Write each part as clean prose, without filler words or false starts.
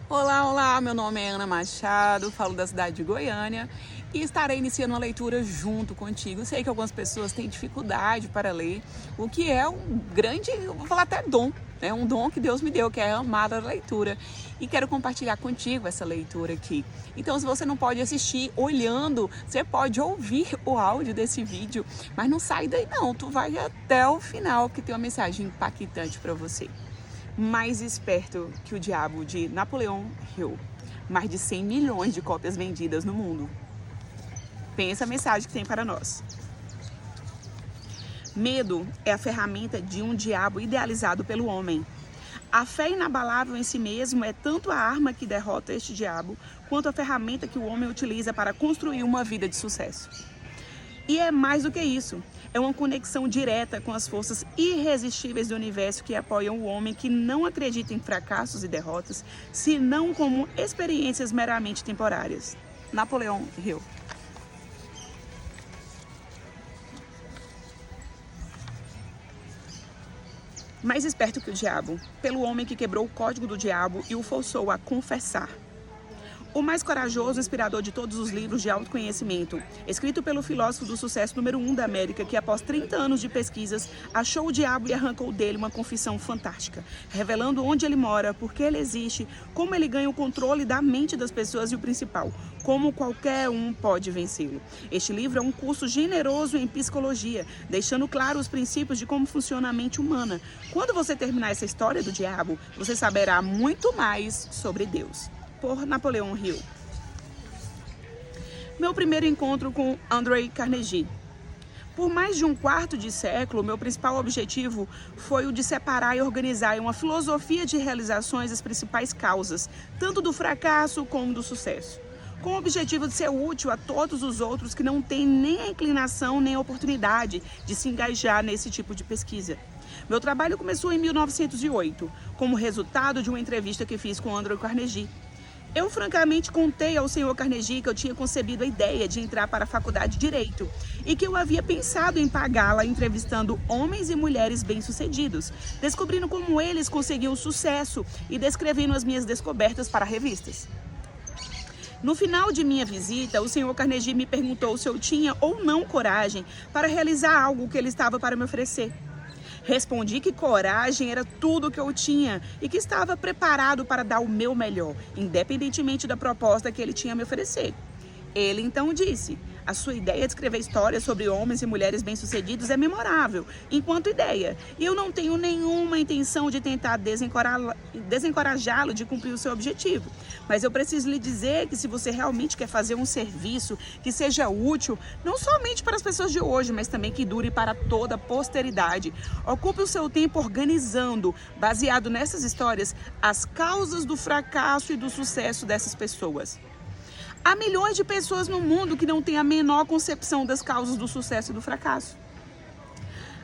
Olá, olá, meu nome é Ana Machado, falo da cidade de Goiânia e estarei iniciando uma leitura junto contigo. Sei que algumas pessoas têm dificuldade para ler, o que é um grande, eu vou falar até dom, né? Um dom que Deus me deu, que é amar a leitura. E quero compartilhar contigo essa leitura aqui. Então, se você não pode assistir olhando, você pode ouvir o áudio desse vídeo, mas não sai daí não, tu vai até o final, que tem uma mensagem impactante para você. Mais esperto que o diabo, de Napoleon Hill. Mais de 100 milhões de cópias vendidas no mundo. Pensa a mensagem que tem para nós. Medo é a ferramenta de um diabo idealizado pelo homem. A fé inabalável em si mesmo é tanto a arma que derrota este diabo, quanto a ferramenta que o homem utiliza para construir uma vida de sucesso. E é mais do que isso, é uma conexão direta com as forças irresistíveis do universo que apoiam o homem que não acredita em fracassos e derrotas, senão como experiências meramente temporárias. Napoleon Hill. Mais esperto que o diabo, pelo homem que quebrou o código do diabo e o forçou a confessar. O mais corajoso inspirador de todos os livros de autoconhecimento, escrito pelo filósofo do sucesso número 1 da América, que após 30 anos de pesquisas, achou o diabo e arrancou dele uma confissão fantástica, revelando onde ele mora, por que ele existe, como ele ganha o controle da mente das pessoas e o principal, como qualquer um pode vencê-lo. Este livro é um curso generoso em psicologia, deixando claro os princípios de como funciona a mente humana. Quando você terminar essa história do diabo, você saberá muito mais sobre Deus. Por Napoleon Hill. Meu primeiro encontro com André Carnegie. Por mais de um quarto de século, meu principal objetivo foi o de separar e organizar em uma filosofia de realizações as principais causas, tanto do fracasso como do sucesso, com o objetivo de ser útil a todos os outros que não têm nem a inclinação nem a oportunidade de se engajar nesse tipo de pesquisa. Meu trabalho começou em 1908, como resultado de uma entrevista que fiz com André Carnegie. Eu francamente contei ao senhor Carnegie que eu tinha concebido a ideia de entrar para a faculdade de Direito e que eu havia pensado em pagá-la entrevistando homens e mulheres bem-sucedidos, descobrindo como eles conseguiam sucesso e descrevendo as minhas descobertas para revistas. No final de minha visita, o senhor Carnegie me perguntou se eu tinha ou não coragem para realizar algo que ele estava para me oferecer. Respondi que coragem era tudo o que eu tinha e que estava preparado para dar o meu melhor, independentemente da proposta que ele tinha a me oferecer. Ele então disse: a sua ideia de escrever histórias sobre homens e mulheres bem-sucedidos é memorável, enquanto ideia, e eu não tenho nenhuma intenção de tentar desencorajá-lo de cumprir o seu objetivo. Mas eu preciso lhe dizer que se você realmente quer fazer um serviço que seja útil, não somente para as pessoas de hoje, mas também que dure para toda a posteridade, ocupe o seu tempo organizando, baseado nessas histórias, as causas do fracasso e do sucesso dessas pessoas. Há milhões de pessoas no mundo que não têm a menor concepção das causas do sucesso e do fracasso.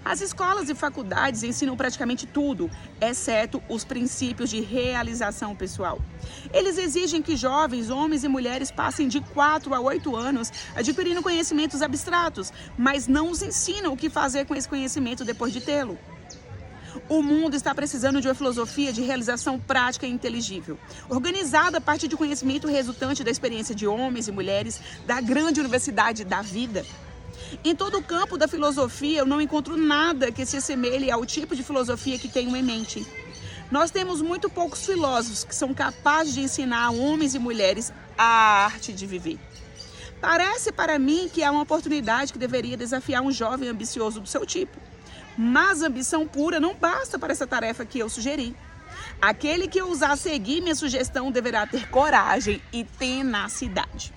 As escolas e faculdades ensinam praticamente tudo, exceto os princípios de realização pessoal. Eles exigem que jovens, homens e mulheres passem de 4 a 8 anos adquirindo conhecimentos abstratos, mas não os ensinam o que fazer com esse conhecimento depois de tê-lo. O mundo está precisando de uma filosofia de realização prática e inteligível, organizada a partir de conhecimento resultante da experiência de homens e mulheres da grande universidade da vida. Em todo o campo da filosofia, eu não encontro nada que se assemelhe ao tipo de filosofia que tenho em mente. Nós temos muito poucos filósofos que são capazes de ensinar a homens e mulheres a arte de viver. Parece para mim que é uma oportunidade que deveria desafiar um jovem ambicioso do seu tipo. Mas ambição pura não basta para essa tarefa que eu sugeri. Aquele que ousar seguir minha sugestão deverá ter coragem e tenacidade.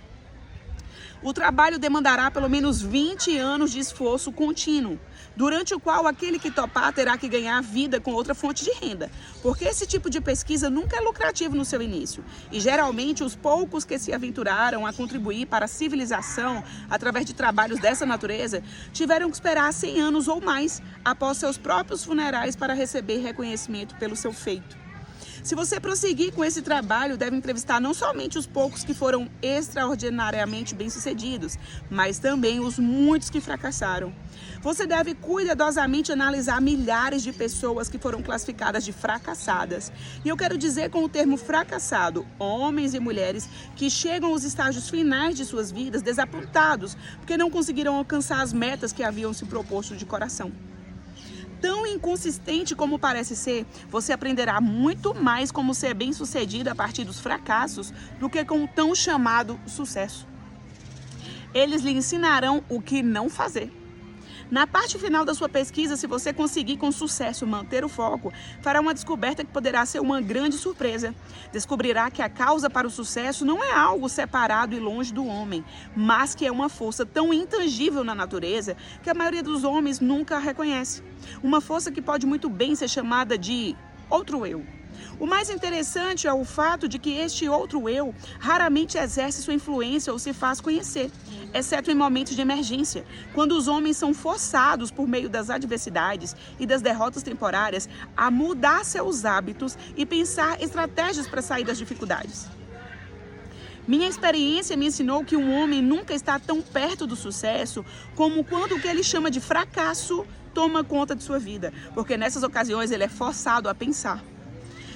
O trabalho demandará pelo menos 20 anos de esforço contínuo, durante o qual aquele que topar terá que ganhar vida com outra fonte de renda, porque esse tipo de pesquisa nunca é lucrativo no seu início, e geralmente os poucos que se aventuraram a contribuir para a civilização através de trabalhos dessa natureza tiveram que esperar 100 anos ou mais após seus próprios funerais para receber reconhecimento pelo seu feito. Se você prosseguir com esse trabalho, deve entrevistar não somente os poucos que foram extraordinariamente bem-sucedidos, mas também os muitos que fracassaram. Você deve cuidadosamente analisar milhares de pessoas que foram classificadas de fracassadas. E eu quero dizer com o termo fracassado, homens e mulheres que chegam aos estágios finais de suas vidas desapontados, porque não conseguiram alcançar as metas que haviam se proposto de coração. Tão inconsistente como parece ser, você aprenderá muito mais como ser bem-sucedido a partir dos fracassos do que com o tão chamado sucesso. Eles lhe ensinarão o que não fazer. Na parte final da sua pesquisa, se você conseguir com sucesso manter o foco, fará uma descoberta que poderá ser uma grande surpresa. Descobrirá que a causa para o sucesso não é algo separado e longe do homem, mas que é uma força tão intangível na natureza que a maioria dos homens nunca a reconhece. Uma força que pode muito bem ser chamada de outro eu. O mais interessante é o fato de que este outro eu raramente exerce sua influência ou se faz conhecer, exceto em momentos de emergência, quando os homens são forçados por meio das adversidades e das derrotas temporárias a mudar seus hábitos e pensar estratégias para sair das dificuldades. Minha experiência me ensinou que um homem nunca está tão perto do sucesso como quando o que ele chama de fracasso toma conta de sua vida, porque nessas ocasiões ele é forçado a pensar.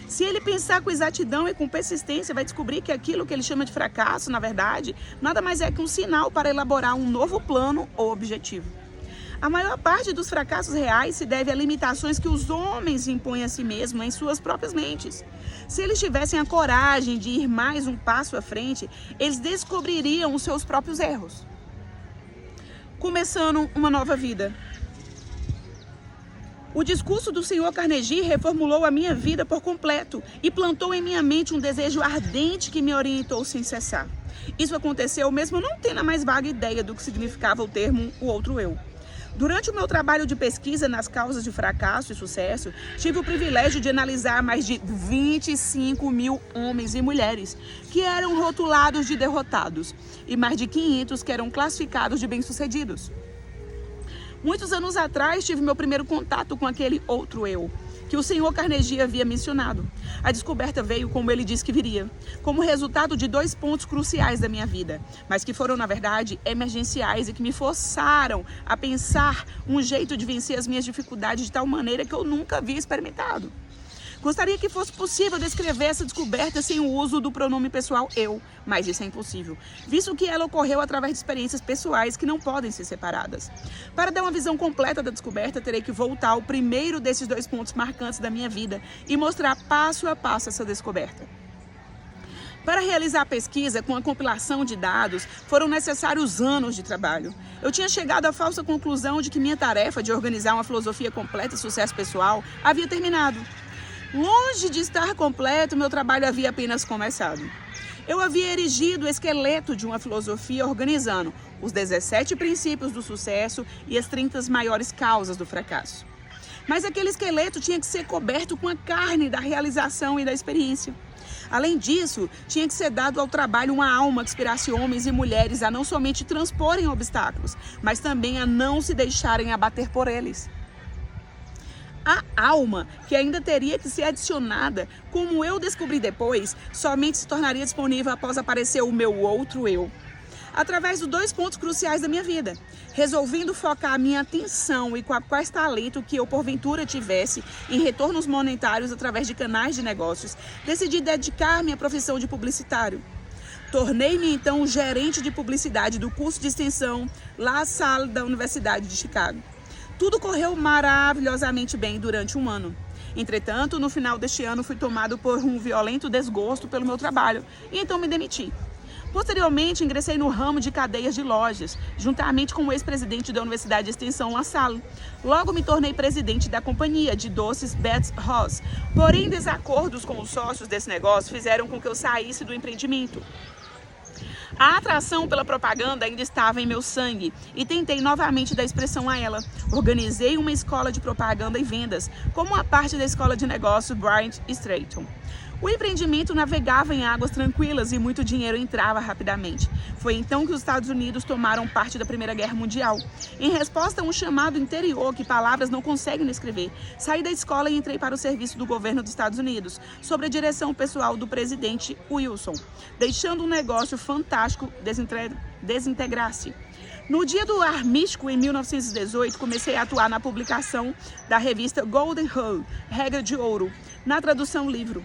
Se ele pensar com exatidão e com persistência, vai descobrir que aquilo que ele chama de fracasso, na verdade, nada mais é que um sinal para elaborar um novo plano ou objetivo. A maior parte dos fracassos reais se deve a limitações que os homens impõem a si mesmos em suas próprias mentes. Se eles tivessem a coragem de ir mais um passo à frente, eles descobririam os seus próprios erros. Começando uma nova vida. O discurso do Sr. Carnegie reformulou a minha vida por completo e plantou em minha mente um desejo ardente que me orientou sem cessar. Isso aconteceu mesmo não tendo a mais vaga ideia do que significava o termo o outro eu. Durante o meu trabalho de pesquisa nas causas de fracasso e sucesso, tive o privilégio de analisar mais de 25 mil homens e mulheres que eram rotulados de derrotados e mais de 500 que eram classificados de bem-sucedidos. Muitos anos atrás, tive meu primeiro contato com aquele outro eu, que o Sr. Carnegie havia mencionado. A descoberta veio, como ele disse que viria, como resultado de 2 pontos cruciais da minha vida, mas que foram, na verdade, emergenciais e que me forçaram a pensar um jeito de vencer as minhas dificuldades de tal maneira que eu nunca havia experimentado. Gostaria que fosse possível descrever essa descoberta sem o uso do pronome pessoal eu, mas isso é impossível, visto que ela ocorreu através de experiências pessoais que não podem ser separadas. Para dar uma visão completa da descoberta, terei que voltar ao primeiro desses 2 pontos marcantes da minha vida e mostrar passo a passo essa descoberta. Para realizar a pesquisa com a compilação de dados, foram necessários anos de trabalho. Eu tinha chegado à falsa conclusão de que minha tarefa de organizar uma filosofia completa de sucesso pessoal havia terminado. Longe de estar completo, meu trabalho havia apenas começado. Eu havia erigido o esqueleto de uma filosofia organizando os 17 princípios do sucesso e as 30 maiores causas do fracasso. Mas aquele esqueleto tinha que ser coberto com a carne da realização e da experiência. Além disso, tinha que ser dado ao trabalho uma alma que inspirasse homens e mulheres a não somente transporem obstáculos, mas também a não se deixarem abater por eles. A alma, que ainda teria que ser adicionada, como eu descobri depois, somente se tornaria disponível após aparecer o meu outro eu. Através dos 2 pontos cruciais da minha vida, resolvendo focar a minha atenção e quais talento que eu porventura tivesse em retornos monetários através de canais de negócios, decidi dedicar-me à profissão de publicitário. Tornei-me então gerente de publicidade do curso de extensão La Salle da Universidade de Chicago. Tudo correu maravilhosamente bem durante um ano. Entretanto, no final deste ano, fui tomado por um violento desgosto pelo meu trabalho e então me demiti. Posteriormente, ingressei no ramo de cadeias de lojas, juntamente com o ex-presidente da Universidade de Extensão La Salle. Logo me tornei presidente da companhia de doces Betts Ross. Porém, desacordos com os sócios desse negócio fizeram com que eu saísse do empreendimento. A atração pela propaganda ainda estava em meu sangue e tentei novamente dar expressão a ela. Organizei uma escola de propaganda e vendas, como uma parte da escola de negócio Bryant Stratton. O empreendimento navegava em águas tranquilas e muito dinheiro entrava rapidamente. Foi então que os Estados Unidos tomaram parte da Primeira Guerra Mundial. Em resposta a um chamado interior que palavras não conseguem descrever, saí da escola e entrei para o serviço do governo dos Estados Unidos, sob a direção pessoal do presidente Wilson, deixando um negócio fantástico desintegrar-se. No dia do armístico, em 1918, comecei a atuar na publicação da revista Golden Rule, Regra de Ouro, na tradução livre.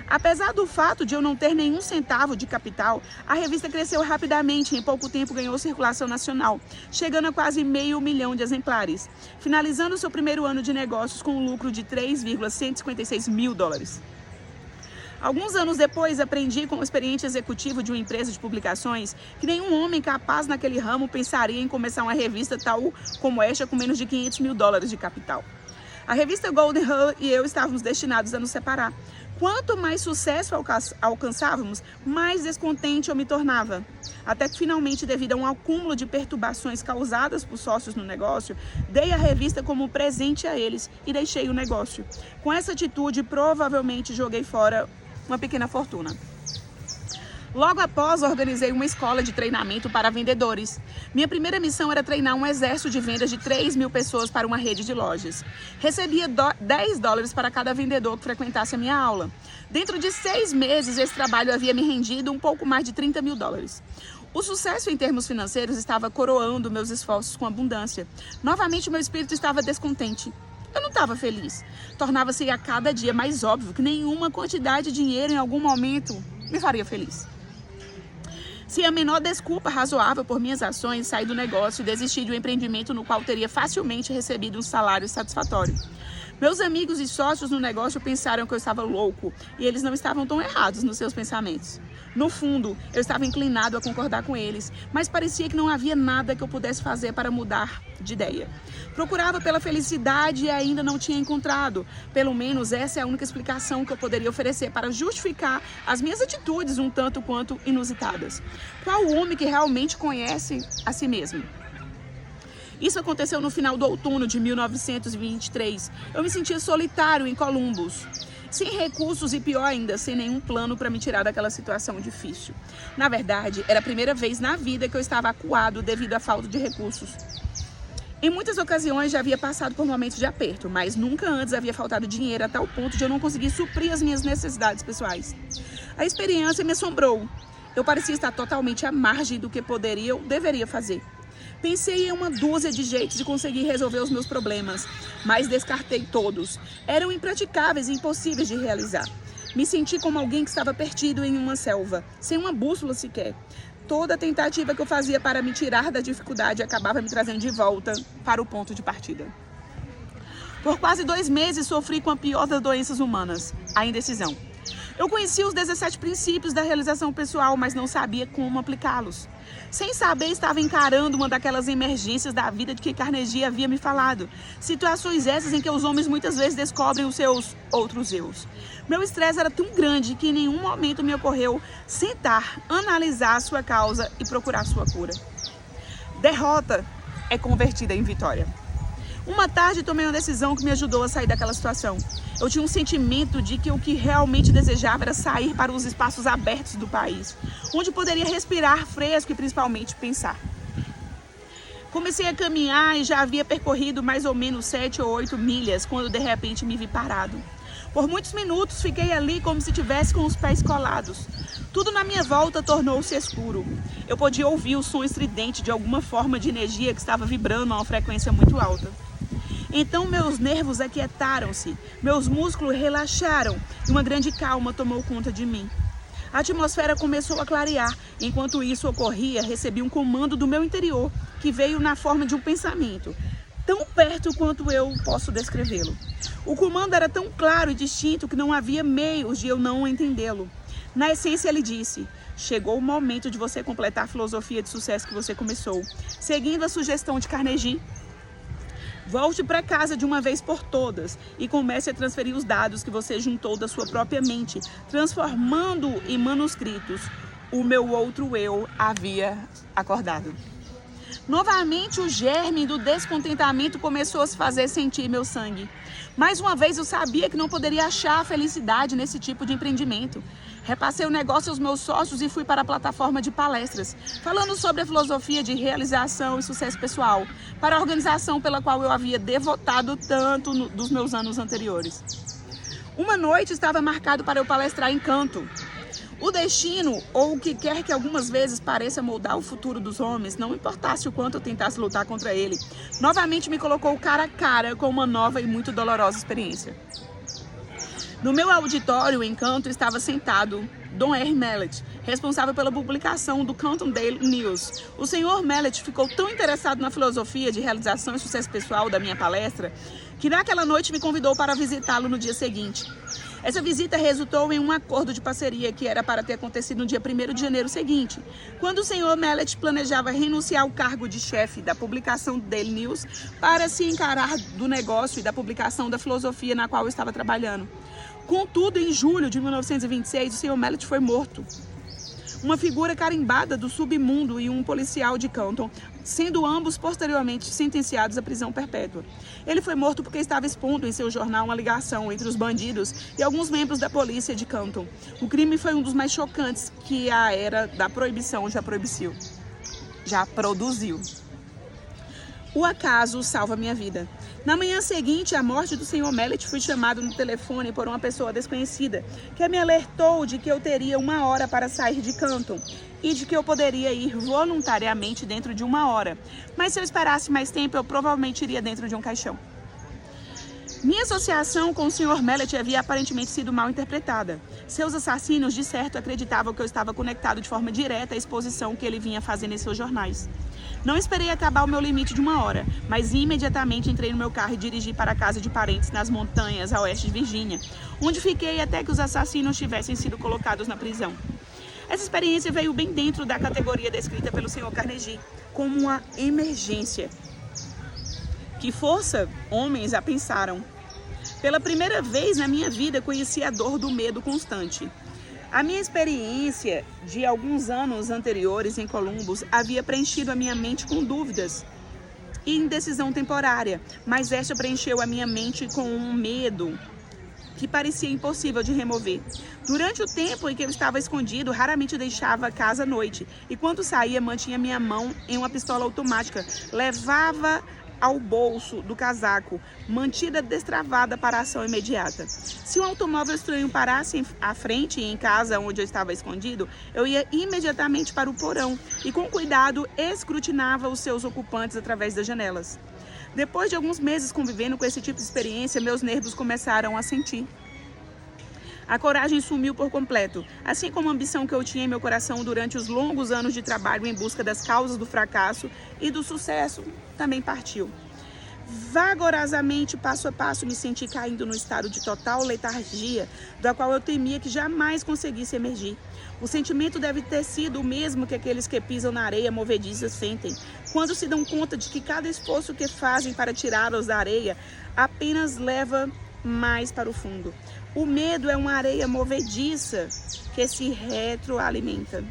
Apesar do fato de eu não ter nenhum centavo de capital, a revista cresceu rapidamente e em pouco tempo ganhou circulação nacional, chegando a quase 500 mil de exemplares, finalizando seu primeiro ano de negócios com um lucro de 3,156 mil dólares. Alguns anos depois, aprendi como experiente executivo de uma empresa de publicações que nenhum homem capaz naquele ramo pensaria em começar uma revista tal como esta com menos de 500 mil dólares de capital. A revista Golden Rule e eu estávamos destinados a nos separar. Quanto mais sucesso alcançávamos, mais descontente eu me tornava. Até que finalmente, devido a um acúmulo de perturbações causadas por sócios no negócio, dei a revista como presente a eles e deixei o negócio. Com essa atitude, provavelmente joguei fora uma pequena fortuna. Logo após, organizei uma escola de treinamento para vendedores. Minha primeira missão era treinar um exército de vendas de 3 mil pessoas para uma rede de lojas. Recebia 10 dólares para cada vendedor que frequentasse a minha aula. Dentro de 6 meses, esse trabalho havia me rendido um pouco mais de 30 mil dólares. O sucesso em termos financeiros estava coroando meus esforços com abundância. Novamente, meu espírito estava descontente. Eu não estava feliz. Tornava-se a cada dia mais óbvio que nenhuma quantidade de dinheiro em algum momento me faria feliz. Sem a menor desculpa razoável por minhas ações, saí do negócio e desisti de um empreendimento no qual teria facilmente recebido um salário satisfatório. Meus amigos e sócios no negócio pensaram que eu estava louco e eles não estavam tão errados nos seus pensamentos. No fundo, eu estava inclinado a concordar com eles, mas parecia que não havia nada que eu pudesse fazer para mudar de ideia. Procurava pela felicidade e ainda não tinha encontrado. Pelo menos essa é a única explicação que eu poderia oferecer para justificar as minhas atitudes um tanto quanto inusitadas. Qual o homem que realmente conhece a si mesmo? Isso aconteceu no final do outono de 1923. Eu me sentia solitário em Columbus, sem recursos e, pior ainda, sem nenhum plano para me tirar daquela situação difícil. Na verdade, era a primeira vez na vida que eu estava acuado devido à falta de recursos. Em muitas ocasiões já havia passado por momentos de aperto, mas nunca antes havia faltado dinheiro a tal ponto de eu não conseguir suprir as minhas necessidades pessoais. A experiência me assombrou. Eu parecia estar totalmente à margem do que poderia ou deveria fazer. Pensei em uma dúzia de jeitos de conseguir resolver os meus problemas, mas descartei todos. Eram impraticáveis e impossíveis de realizar. Me senti como alguém que estava perdido em uma selva, sem uma bússola sequer. Toda tentativa que eu fazia para me tirar da dificuldade acabava me trazendo de volta para o ponto de partida. Por quase 2 meses sofri com a pior das doenças humanas, a indecisão. Eu conhecia os 17 princípios da realização pessoal, mas não sabia como aplicá-los. Sem saber, estava encarando uma daquelas emergências da vida de que Carnegie havia me falado. Situações essas em que os homens muitas vezes descobrem os seus outros eus. Meu estresse era tão grande que em nenhum momento me ocorreu sentar, analisar a sua causa e procurar sua cura. Derrota é convertida em vitória. Uma tarde tomei uma decisão que me ajudou a sair daquela situação. Eu tinha um sentimento de que o que realmente desejava era sair para os espaços abertos do país, onde poderia respirar fresco e principalmente pensar. Comecei a caminhar e já havia percorrido mais ou menos 7 ou 8 milhas quando de repente me vi parado. Por muitos minutos fiquei ali como se tivesse com os pés colados. Tudo na minha volta tornou-se escuro. Eu podia ouvir o som estridente de alguma forma de energia que estava vibrando a uma frequência muito alta. Então meus nervos aquietaram-se, meus músculos relaxaram e uma grande calma tomou conta de mim. A atmosfera começou a clarear. Enquanto isso ocorria, recebi um comando do meu interior, que veio na forma de um pensamento, tão perto quanto eu posso descrevê-lo. O comando era tão claro e distinto que não havia meios de eu não entendê-lo. Na essência, ele disse: chegou o momento de você completar a filosofia de sucesso que você começou, seguindo a sugestão de Carnegie. Volte para casa de uma vez por todas e comece a transferir os dados que você juntou da sua própria mente, transformando em manuscritos. O meu outro eu havia acordado. Novamente o germe do descontentamento começou a se fazer sentir em meu sangue. Mais uma vez eu sabia que não poderia achar a felicidade nesse tipo de empreendimento. Repassei o negócio aos meus sócios e fui para a plataforma de palestras, falando sobre a filosofia de realização e sucesso pessoal, para a organização pela qual eu havia devotado tanto dos meus anos anteriores. Uma noite estava marcado para eu palestrar em Canton. O destino, ou o que quer que algumas vezes pareça moldar o futuro dos homens, não importasse o quanto eu tentasse lutar contra ele, novamente me colocou cara a cara com uma nova e muito dolorosa experiência. No meu auditório em Canton estava sentado Don R. Mallett, responsável pela publicação do Canton Daily News. O Sr. Mallett ficou tão interessado na filosofia de realização e sucesso pessoal da minha palestra, que naquela noite me convidou para visitá-lo no dia seguinte. Essa visita resultou em um acordo de parceria que era para ter acontecido no dia 1º de janeiro seguinte, quando o Sr. Mallett planejava renunciar ao cargo de chefe da publicação do Daily News para se encarar do negócio e da publicação da filosofia na qual eu estava trabalhando. Contudo, em julho de 1926, o Sr. Mallett foi morto. Uma figura carimbada do submundo e um policial de Canton, sendo ambos posteriormente sentenciados à prisão perpétua. Ele foi morto porque estava expondo em seu jornal uma ligação entre os bandidos e alguns membros da polícia de Canton. O crime foi um dos mais chocantes que a era da proibição já produziu. O acaso salva minha vida. Na manhã seguinte à morte do Sr. Mallett, fui chamado no telefone por uma pessoa desconhecida, que me alertou de que eu teria 1 hora para sair de Canton e de que eu poderia ir voluntariamente dentro de 1 hora. Mas se eu esperasse mais tempo, eu provavelmente iria dentro de um caixão. Minha associação com o Sr. Mallett havia aparentemente sido mal interpretada. Seus assassinos, de certo, acreditavam que eu estava conectado de forma direta à exposição que ele vinha fazendo em seus jornais. Não esperei acabar o meu limite de 1 hora, mas imediatamente entrei no meu carro e dirigi para a casa de parentes nas montanhas a oeste de Virgínia, onde fiquei até que os assassinos tivessem sido colocados na prisão. Essa experiência veio bem dentro da categoria descrita pelo Sr. Carnegie, como uma emergência. Que força, homens a pensaram. Pela primeira vez na minha vida, conheci a dor do medo constante. A minha experiência de alguns anos anteriores em Columbus havia preenchido a minha mente com dúvidas e indecisão temporária, mas esta preencheu a minha mente com um medo que parecia impossível de remover. Durante o tempo em que eu estava escondido, raramente deixava a casa à noite, e quando saía, mantinha minha mão em uma pistola automática, levava ao bolso do casaco, mantida destravada para a ação imediata. Se um automóvel estranho parasse à frente em casa onde eu estava escondido, eu ia imediatamente para o porão e com cuidado escrutinava os seus ocupantes através das janelas. Depois de alguns meses convivendo com esse tipo de experiência, meus nervos começaram a sentir. A coragem sumiu por completo, assim como a ambição que eu tinha em meu coração durante os longos anos de trabalho em busca das causas do fracasso e do sucesso também partiu. Vagarosamente, passo a passo, me senti caindo no estado de total letargia, da qual eu temia que jamais conseguisse emergir. O sentimento deve ter sido o mesmo que aqueles que pisam na areia movediça sentem, quando se dão conta de que cada esforço que fazem para tirá-los da areia apenas leva mais para o fundo. O medo é uma areia movediça que se retroalimenta.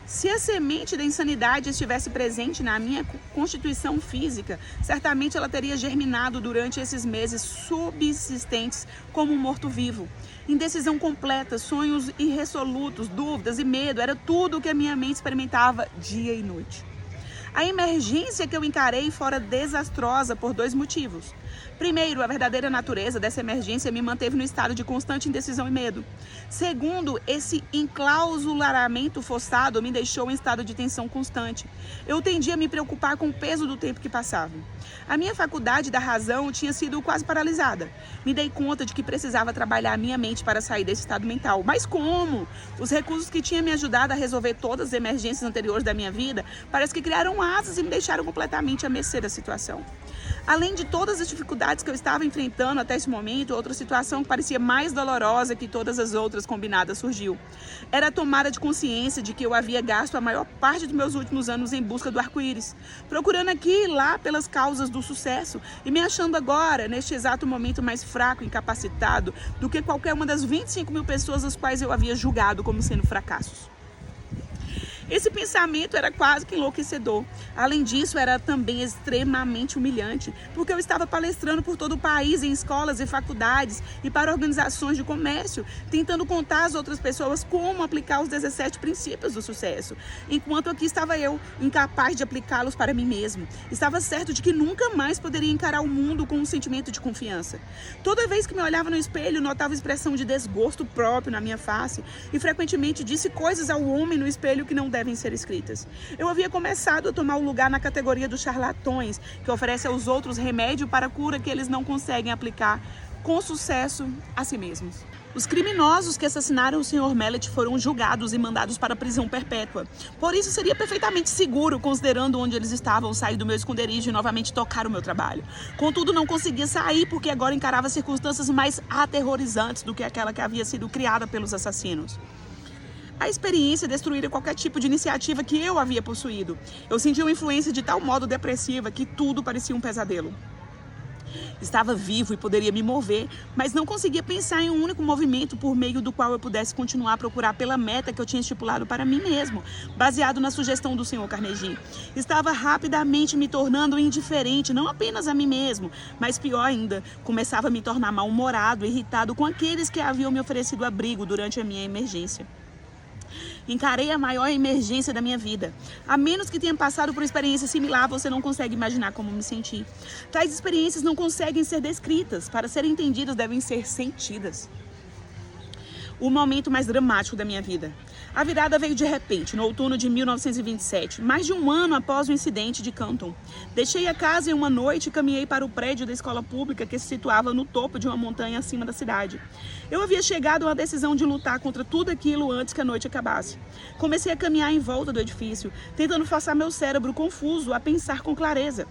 Se a semente da insanidade estivesse presente na minha constituição física, certamente ela teria germinado durante esses meses subsistentes como um morto-vivo. Indecisão completa, sonhos irresolutos, dúvidas e medo, era tudo o que a minha mente experimentava dia e noite. A emergência que eu encarei fora desastrosa por 2 motivos. Primeiro, a verdadeira natureza dessa emergência me manteve no estado de constante indecisão e medo. Segundo, esse enclausulamento forçado me deixou em estado de tensão constante. Eu tendia a me preocupar com o peso do tempo que passava. A minha faculdade da razão tinha sido quase paralisada. Me dei conta de que precisava trabalhar a minha mente para sair desse estado mental. Mas como? Os recursos que tinham me ajudado a resolver todas as emergências anteriores da minha vida parece que criaram asas e me deixaram completamente à mercê da situação. Além de todas as dificuldades que eu estava enfrentando até esse momento, outra situação que parecia mais dolorosa que todas as outras combinadas surgiu. Era a tomada de consciência de que eu havia gasto a maior parte dos meus últimos anos em busca do arco-íris, procurando aqui e lá pelas causas do sucesso e me achando agora, neste exato momento, mais fraco e incapacitado do que qualquer uma das 25 mil pessoas as quais eu havia julgado como sendo fracassos. Esse pensamento era quase que enlouquecedor. Além disso, era também extremamente humilhante, porque eu estava palestrando por todo o país, em escolas e faculdades e para organizações de comércio, tentando contar às outras pessoas como aplicar os 17 princípios do sucesso, enquanto aqui estava eu, incapaz de aplicá-los para mim mesmo. Estava certo de que nunca mais poderia encarar o mundo com um sentimento de confiança. Toda vez que me olhava no espelho, notava expressão de desgosto próprio na minha face e frequentemente disse coisas ao homem no espelho que não devem ser escritas. Eu havia começado a tomar o lugar na categoria dos charlatões, que oferece aos outros remédio para a cura que eles não conseguem aplicar com sucesso a si mesmos. Os criminosos que assassinaram o Sr. Mallet foram julgados e mandados para a prisão perpétua. Por isso, seria perfeitamente seguro, considerando onde eles estavam, sair do meu esconderijo e novamente tocar o meu trabalho. Contudo, não conseguia sair porque agora encarava circunstâncias mais aterrorizantes do que aquela que havia sido criada pelos assassinos. A experiência destruíra qualquer tipo de iniciativa que eu havia possuído. Eu sentia uma influência de tal modo depressiva que tudo parecia um pesadelo. Estava vivo e poderia me mover, mas não conseguia pensar em um único movimento por meio do qual eu pudesse continuar a procurar pela meta que eu tinha estipulado para mim mesmo, baseado na sugestão do Sr. Carnegie. Estava rapidamente me tornando indiferente, não apenas a mim mesmo, mas pior ainda, começava a me tornar mal-humorado e irritado com aqueles que haviam me oferecido abrigo durante a minha emergência. Encarei a maior emergência da minha vida. A menos que tenha passado por uma experiência similar, você não consegue imaginar como me senti. Tais experiências não conseguem ser descritas. Para serem entendidas, devem ser sentidas. O momento mais dramático da minha vida. A virada veio de repente, no outono de 1927, mais de um ano após o incidente de Canton. Deixei a casa em uma noite e caminhei para o prédio da escola pública que se situava no topo de uma montanha acima da cidade. Eu havia chegado a uma decisão de lutar contra tudo aquilo antes que a noite acabasse. Comecei a caminhar em volta do edifício, tentando forçar meu cérebro confuso a pensar com clareza.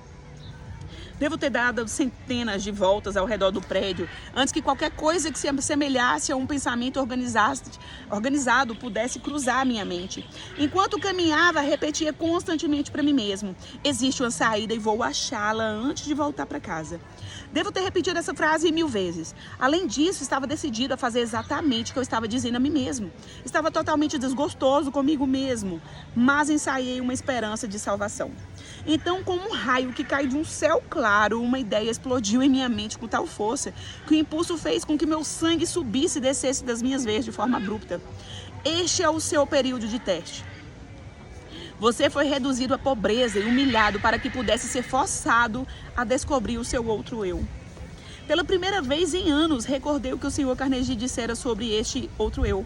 Devo ter dado centenas de voltas ao redor do prédio antes que qualquer coisa que se assemelhasse a um pensamento organizado pudesse cruzar minha mente. Enquanto caminhava, repetia constantemente para mim mesmo: existe uma saída e vou achá-la antes de voltar para casa. Devo ter repetido essa frase 1000 vezes. Além disso, estava decidido a fazer exatamente o que eu estava dizendo a mim mesmo. Estava totalmente desgostoso comigo mesmo, mas ensaiei uma esperança de salvação. Então, como um raio que cai de um céu claro, uma ideia explodiu em minha mente com tal força que o impulso fez com que meu sangue subisse e descesse das minhas veias de forma abrupta. Este é o seu período de teste. Você foi reduzido à pobreza e humilhado para que pudesse ser forçado a descobrir o seu outro eu. Pela primeira vez em anos, recordei o que o Sr. Carnegie dissera sobre este outro eu.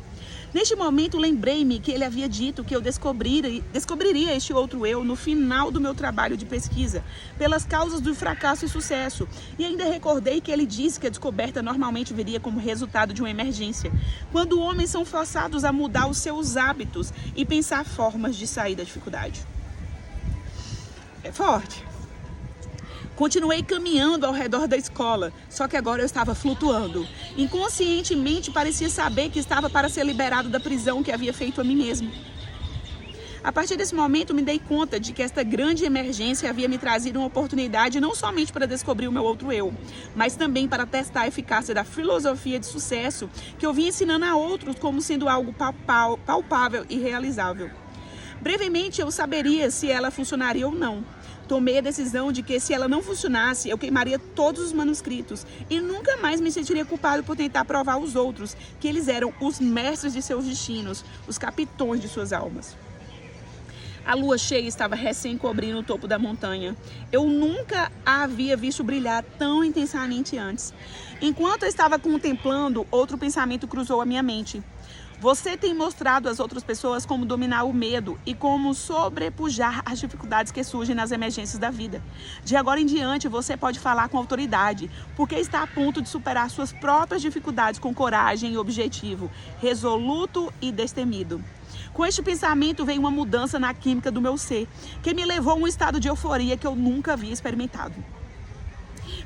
Neste momento, lembrei-me que ele havia dito que eu descobriria este outro eu no final do meu trabalho de pesquisa, pelas causas do fracasso e sucesso. E ainda recordei que ele disse que a descoberta normalmente viria como resultado de uma emergência, quando homens são forçados a mudar os seus hábitos e pensar formas de sair da dificuldade. É forte. Continuei caminhando ao redor da escola, só que agora eu estava flutuando. Inconscientemente parecia saber que estava para ser liberado da prisão que havia feito a mim mesmo. A partir desse momento me dei conta de que esta grande emergência havia me trazido uma oportunidade não somente para descobrir o meu outro eu, mas também para testar a eficácia da filosofia de sucesso que eu vinha ensinando a outros como sendo algo palpável e realizável. Brevemente eu saberia se ela funcionaria ou não. Tomei a decisão de que, se ela não funcionasse, eu queimaria todos os manuscritos e nunca mais me sentiria culpado por tentar provar aos outros que eles eram os mestres de seus destinos, os capitões de suas almas. A lua cheia estava recém cobrindo o topo da montanha. Eu nunca a havia visto brilhar tão intensamente antes. Enquanto eu estava contemplando, outro pensamento cruzou a minha mente. Você tem mostrado às outras pessoas como dominar o medo e como sobrepujar as dificuldades que surgem nas emergências da vida. De agora em diante, você pode falar com autoridade, porque está a ponto de superar suas próprias dificuldades com coragem e objetivo, resoluto e destemido. Com este pensamento veio uma mudança na química do meu ser, que me levou a um estado de euforia que eu nunca havia experimentado.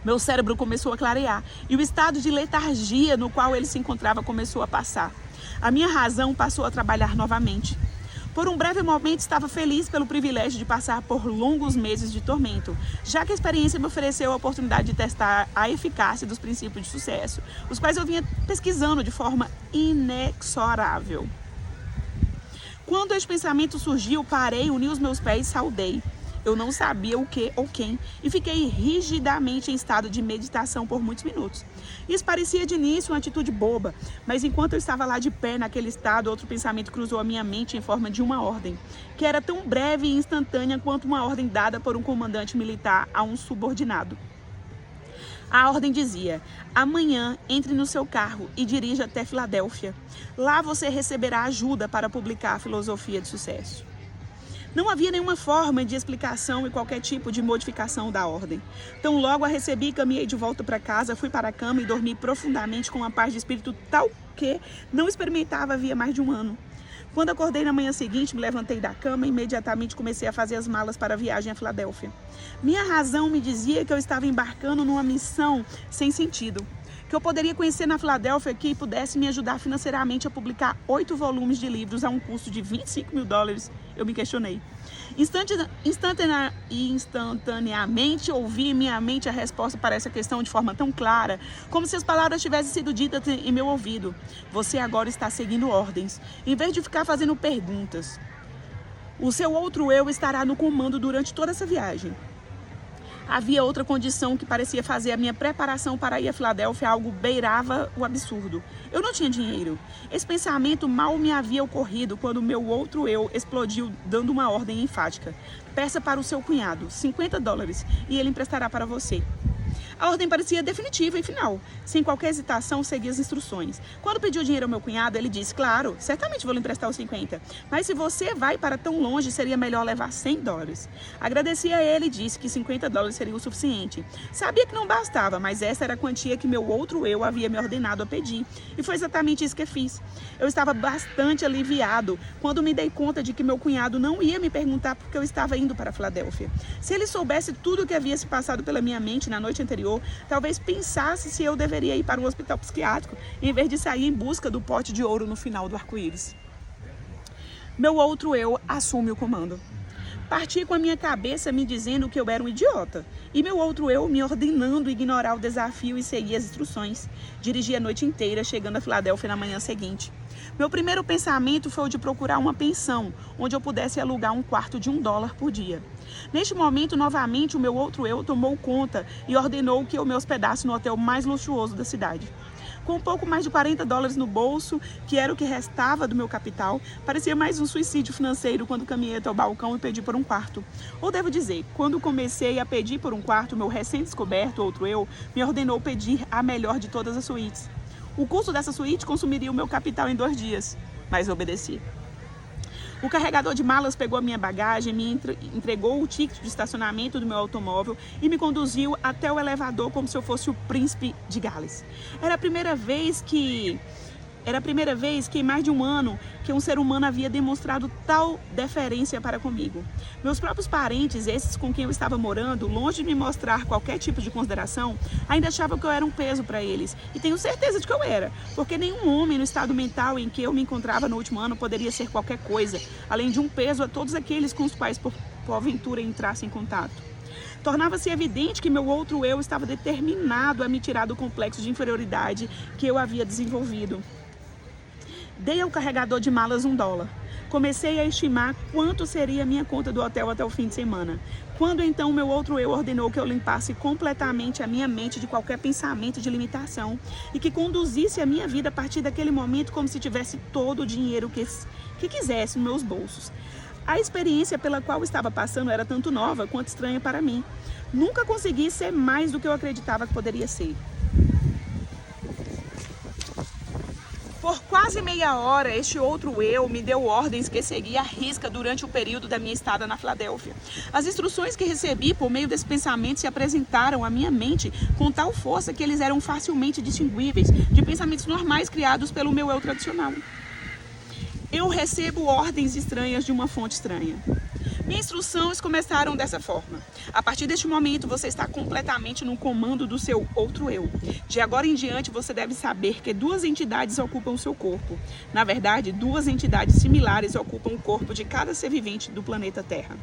Meu cérebro começou a clarear e o estado de letargia no qual ele se encontrava começou a passar. A minha razão passou a trabalhar novamente. Por um breve momento estava feliz pelo privilégio de passar por longos meses de tormento, já que a experiência me ofereceu a oportunidade de testar a eficácia dos princípios de sucesso, os quais eu vinha pesquisando de forma inexorável. Quando este pensamento surgiu, parei, uni os meus pés e saudei. Eu não sabia o que ou quem e fiquei rigidamente em estado de meditação por muitos minutos. Isso parecia de início uma atitude boba, mas enquanto eu estava lá de pé naquele estado, outro pensamento cruzou a minha mente em forma de uma ordem, que era tão breve e instantânea quanto uma ordem dada por um comandante militar a um subordinado. A ordem dizia: amanhã entre no seu carro e dirija até Filadélfia. Lá você receberá ajuda para publicar a filosofia de sucesso. Não havia nenhuma forma de explicação e qualquer tipo de modificação da ordem. Então logo a recebi, caminhei de volta para casa, fui para a cama e dormi profundamente com uma paz de espírito tal que não experimentava havia mais de um ano. Quando acordei na manhã seguinte, me levantei da cama e imediatamente comecei a fazer as malas para a viagem a Filadélfia. Minha razão me dizia que eu estava embarcando numa missão sem sentido, que eu poderia conhecer na Filadélfia que pudesse me ajudar financeiramente a publicar 8 volumes de livros a um custo de $25.000. Eu me questionei. Instantaneamente ouvi em minha mente a resposta para essa questão de forma tão clara, como se as palavras tivessem sido ditas em meu ouvido. Você agora está seguindo ordens, em vez de ficar fazendo perguntas. O seu outro eu estará no comando durante toda essa viagem. Havia outra condição que parecia fazer a minha preparação para ir a Filadélfia algo beirava o absurdo. Eu não tinha dinheiro. Esse pensamento mal me havia ocorrido quando o meu outro eu explodiu dando uma ordem enfática. Peça para o seu cunhado $50 e ele emprestará para você. A ordem parecia definitiva e final. Sem qualquer hesitação, segui as instruções. Quando pedi o dinheiro ao meu cunhado, ele disse: claro, certamente vou lhe emprestar os 50. Mas se você vai para tão longe, seria melhor levar $100. Agradeci a ele e disse que $50 seria o suficiente. Sabia que não bastava, mas essa era a quantia que meu outro eu havia me ordenado a pedir. E foi exatamente isso que fiz. Eu estava bastante aliviado quando me dei conta de que meu cunhado não ia me perguntar por que eu estava indo para a Filadélfia. Se ele soubesse tudo o que havia se passado pela minha mente na noite anterior, talvez pensasse se eu deveria ir para um hospital psiquiátrico em vez de sair em busca do pote de ouro no final do arco-íris. Meu outro eu assume o comando. Parti com a minha cabeça me dizendo que eu era um idiota e meu outro eu me ordenando ignorar o desafio e seguir as instruções. Dirigi a noite inteira, chegando a Filadélfia na manhã seguinte. Meu primeiro pensamento foi o de procurar uma pensão, onde eu pudesse alugar um quarto de $1 por dia. Neste momento, novamente, o meu outro eu tomou conta e ordenou que eu me hospedasse no hotel mais luxuoso da cidade. Com um pouco mais de $40 no bolso, que era o que restava do meu capital, parecia mais um suicídio financeiro quando caminhei até o balcão e pedi por um quarto. Ou devo dizer, quando comecei a pedir por um quarto, meu recém-descoberto outro eu me ordenou pedir a melhor de todas as suítes. O custo dessa suíte consumiria o meu capital em 2 dias, mas obedeci. O carregador de malas pegou a minha bagagem, me entregou o ticket de estacionamento do meu automóvel e me conduziu até o elevador como se eu fosse o príncipe de Gales. Era a primeira vez que em mais de um ano que um ser humano havia demonstrado tal deferência para comigo. Meus próprios parentes, esses com quem eu estava morando, longe de me mostrar qualquer tipo de consideração, ainda achavam que eu era um peso para eles. E tenho certeza de que eu era, porque nenhum homem no estado mental em que eu me encontrava no último ano poderia ser qualquer coisa, além de um peso a todos aqueles com os quais porventura entrasse em contato. Tornava-se evidente que meu outro eu estava determinado a me tirar do complexo de inferioridade que eu havia desenvolvido. Dei ao carregador de malas $1. Comecei a estimar quanto seria a minha conta do hotel até o fim de semana. Quando então meu outro eu ordenou que eu limpasse completamente a minha mente de qualquer pensamento de limitação e que conduzisse a minha vida a partir daquele momento como se tivesse todo o dinheiro que quisesse nos meus bolsos. A experiência pela qual estava passando era tanto nova quanto estranha para mim. Nunca consegui ser mais do que eu acreditava que poderia ser. Por quase meia hora, este outro eu me deu ordens que segui à risca durante o período da minha estada na Filadélfia. As instruções que recebi por meio desse pensamento se apresentaram à minha mente com tal força que eles eram facilmente distinguíveis de pensamentos normais criados pelo meu eu tradicional. Eu recebo ordens estranhas de uma fonte estranha. Minhas instruções começaram dessa forma. A partir deste momento, você está completamente no comando do seu outro eu. De agora em diante, você deve saber que 2 entidades ocupam o seu corpo. Na verdade, 2 entidades similares ocupam o corpo de cada ser vivente do planeta Terra.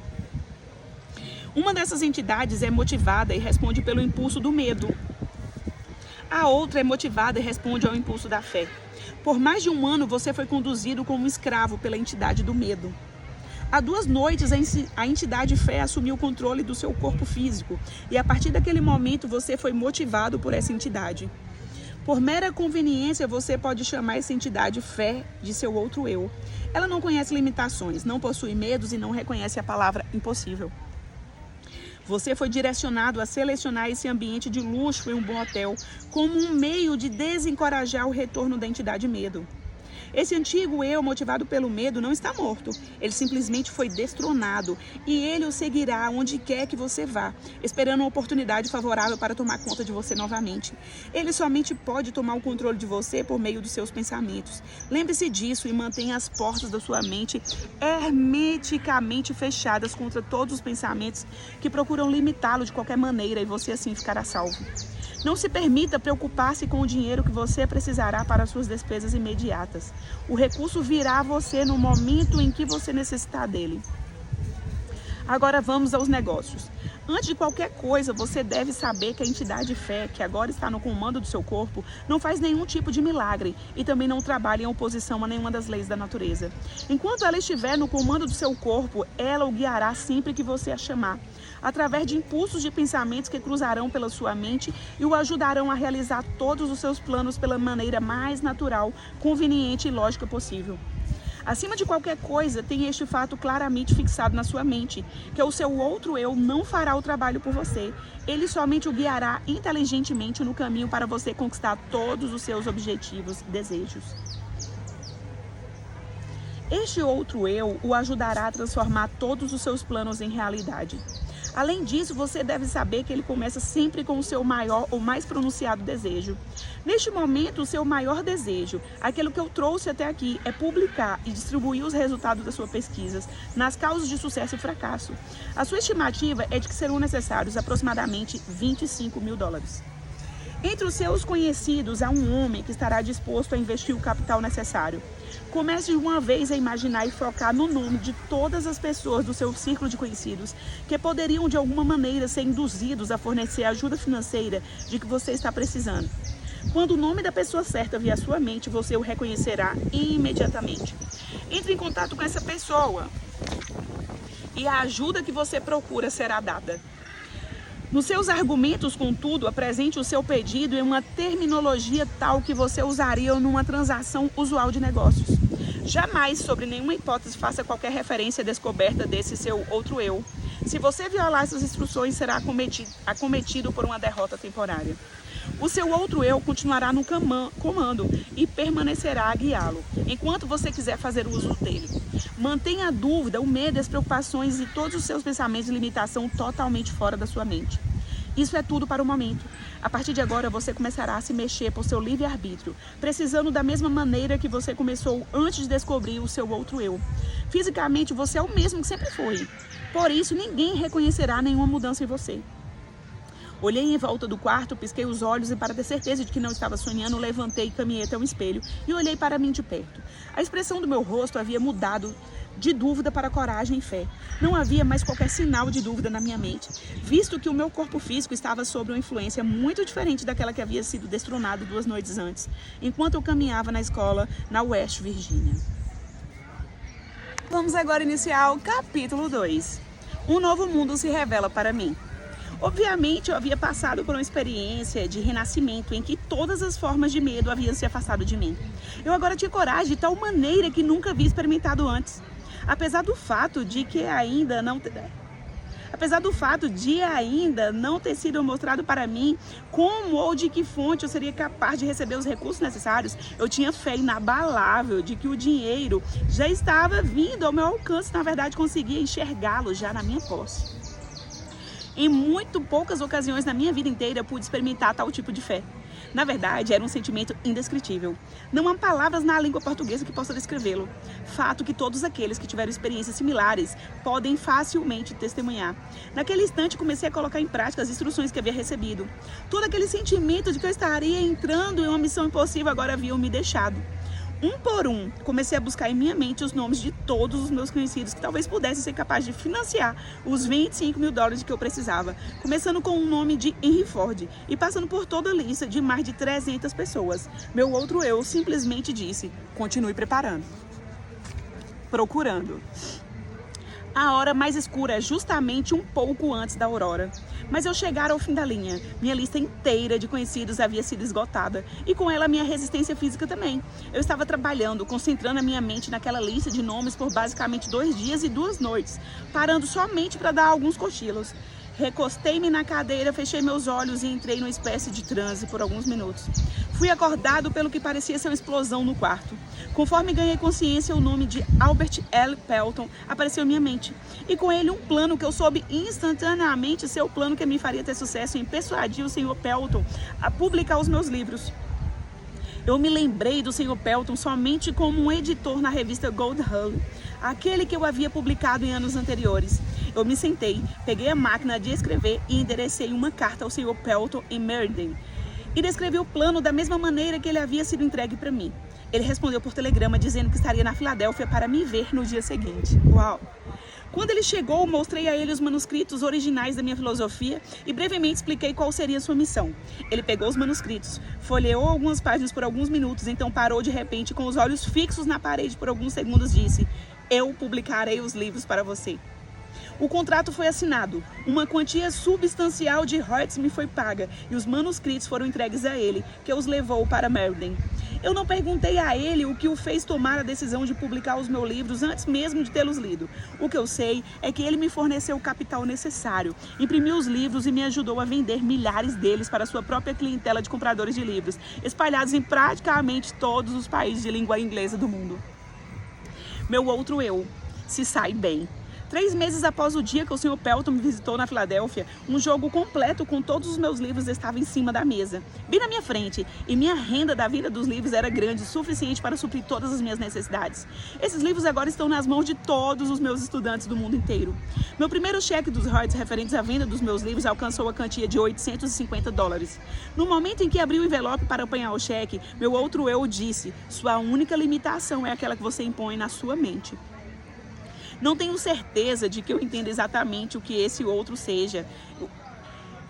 Uma dessas entidades é motivada e responde pelo impulso do medo. A outra é motivada e responde ao impulso da fé. Por mais de 1 ano, você foi conduzido como um escravo pela entidade do medo. Há 2 noites, a entidade fé assumiu o controle do seu corpo físico e a partir daquele momento você foi motivado por essa entidade. Por mera conveniência, você pode chamar essa entidade fé de seu outro eu. Ela não conhece limitações, não possui medos e não reconhece a palavra impossível. Você foi direcionado a selecionar esse ambiente de luxo em um bom hotel como um meio de desencorajar o retorno da entidade medo. Esse antigo eu, motivado pelo medo, não está morto. Ele simplesmente foi destronado e ele o seguirá onde quer que você vá, esperando uma oportunidade favorável para tomar conta de você novamente. Ele somente pode tomar o controle de você por meio dos seus pensamentos. Lembre-se disso e mantenha as portas da sua mente hermeticamente fechadas contra todos os pensamentos que procuram limitá-lo de qualquer maneira e você assim ficará salvo. Não se permita preocupar-se com o dinheiro que você precisará para suas despesas imediatas. O recurso virá a você no momento em que você necessitar dele. Agora vamos aos negócios. Antes de qualquer coisa, você deve saber que a entidade fé, que agora está no comando do seu corpo, não faz nenhum tipo de milagre e também não trabalha em oposição a nenhuma das leis da natureza. Enquanto ela estiver no comando do seu corpo, ela o guiará sempre que você a chamar, através de impulsos de pensamentos que cruzarão pela sua mente e o ajudarão a realizar todos os seus planos pela maneira mais natural, conveniente e lógica possível. Acima de qualquer coisa, tem este fato claramente fixado na sua mente, que o seu outro eu não fará o trabalho por você. Ele somente o guiará inteligentemente no caminho para você conquistar todos os seus objetivos e desejos. Este outro eu o ajudará a transformar todos os seus planos em realidade. Além disso, você deve saber que ele começa sempre com o seu maior ou mais pronunciado desejo. Neste momento, o seu maior desejo, aquilo que eu trouxe até aqui, é publicar e distribuir os resultados das suas pesquisas nas causas de sucesso e fracasso. A sua estimativa é de que serão necessários aproximadamente $25 mil. Entre os seus conhecidos, há um homem que estará disposto a investir o capital necessário. Comece de uma vez a imaginar e focar no nome de todas as pessoas do seu círculo de conhecidos que poderiam de alguma maneira ser induzidos a fornecer a ajuda financeira de que você está precisando. Quando o nome da pessoa certa vier à sua mente, você o reconhecerá imediatamente. Entre em contato com essa pessoa e a ajuda que você procura será dada. Nos seus argumentos, contudo, apresente o seu pedido em uma terminologia tal que você usaria numa transação usual de negócios. Jamais, sobre nenhuma hipótese, faça qualquer referência à descoberta desse seu outro eu. Se você violar essas instruções, será acometido por uma derrota temporária. O seu outro eu continuará no comando e permanecerá a guiá-lo, enquanto você quiser fazer uso dele. Mantenha a dúvida, o medo, as preocupações e todos os seus pensamentos de limitação totalmente fora da sua mente. Isso é tudo para o momento. A partir de agora, você começará a se mexer por seu livre-arbítrio, precisando da mesma maneira que você começou antes de descobrir o seu outro eu. Fisicamente, você é o mesmo que sempre foi. Por isso, ninguém reconhecerá nenhuma mudança em você. Olhei em volta do quarto, pisquei os olhos e, para ter certeza de que não estava sonhando, levantei e caminhei até um espelho e olhei para mim de perto. A expressão do meu rosto havia mudado de dúvida para coragem e fé. Não havia mais qualquer sinal de dúvida na minha mente, visto que o meu corpo físico estava sob uma influência muito diferente daquela que havia sido destronada 2 noites antes, enquanto eu caminhava na escola na West Virginia. Vamos agora iniciar o capítulo 2. Um novo mundo se revela para mim. Obviamente, eu havia passado por uma experiência de renascimento em que todas as formas de medo haviam se afastado de mim. Eu agora tinha coragem de tal maneira que nunca havia experimentado antes. Apesar do fato de ainda não ter sido mostrado para mim como ou de que fonte eu seria capaz de receber os recursos necessários, eu tinha fé inabalável de que o dinheiro já estava vindo ao meu alcance. Na verdade, conseguia enxergá-lo já na minha posse. Em muito poucas ocasiões na minha vida inteira eu pude experimentar tal tipo de fé. Na verdade, era um sentimento indescritível. Não há palavras na língua portuguesa que possa descrevê-lo. Fato que todos aqueles que tiveram experiências similares podem facilmente testemunhar. Naquele instante, comecei a colocar em prática as instruções que havia recebido. Todo aquele sentimento de que eu estaria entrando em uma missão impossível agora havia me deixado. Um por um, comecei a buscar em minha mente os nomes de todos os meus conhecidos que talvez pudessem ser capazes de financiar os $25 mil que eu precisava, começando com o nome de Henry Ford e passando por toda a lista de mais de 300 pessoas. Meu outro eu simplesmente disse: continue preparando, procurando. A hora mais escura é justamente um pouco antes da aurora. Mas eu chegara ao fim da linha. Minha lista inteira de conhecidos havia sido esgotada. E com ela a minha resistência física também. Eu estava trabalhando, concentrando a minha mente naquela lista de nomes por basicamente 2 dias e 2 noites, parando somente para dar alguns cochilos. Recostei-me na cadeira, fechei meus olhos e entrei numa espécie de transe por alguns minutos. Fui acordado pelo que parecia ser uma explosão no quarto. Conforme ganhei consciência, o nome de Albert L. Pelton apareceu em minha mente. E com ele um plano que eu soube instantaneamente ser o plano que me faria ter sucesso em persuadir o Sr. Pelton a publicar os meus livros. Eu me lembrei do Sr. Pelton somente como um editor na revista Gold Hull, aquele que eu havia publicado em anos anteriores. Eu me sentei, peguei a máquina de escrever e enderecei uma carta ao Sr. Pelton em Meriden. E descrevi o plano da mesma maneira que ele havia sido entregue para mim. Ele respondeu por telegrama dizendo que estaria na Filadélfia para me ver no dia seguinte. Uau! Quando ele chegou, mostrei a ele os manuscritos originais da minha filosofia e brevemente expliquei qual seria a sua missão. Ele pegou os manuscritos, folheou algumas páginas por alguns minutos, então parou de repente com os olhos fixos na parede por alguns segundos e disse: eu publicarei os livros para você. O contrato foi assinado, uma quantia substancial de royalties me foi paga e os manuscritos foram entregues a ele, que os levou para Meriden. Eu não perguntei a ele o que o fez tomar a decisão de publicar os meus livros antes mesmo de tê-los lido. O que eu sei é que ele me forneceu o capital necessário, imprimiu os livros e me ajudou a vender milhares deles para sua própria clientela de compradores de livros, espalhados em praticamente todos os países de língua inglesa do mundo. Meu outro eu se sai bem. 3 meses após o dia que o Sr. Pelton me visitou na Filadélfia, um jogo completo com todos os meus livros estava em cima da mesa, bem na minha frente, e minha renda da venda dos livros era grande o suficiente para suprir todas as minhas necessidades. Esses livros agora estão nas mãos de todos os meus estudantes do mundo inteiro. Meu primeiro cheque dos royalties referentes à venda dos meus livros alcançou a quantia de $850. No momento em que abri o envelope para apanhar o cheque, meu outro eu disse: sua única limitação é aquela que você impõe na sua mente. Não tenho certeza de que eu entenda exatamente o que esse outro seja.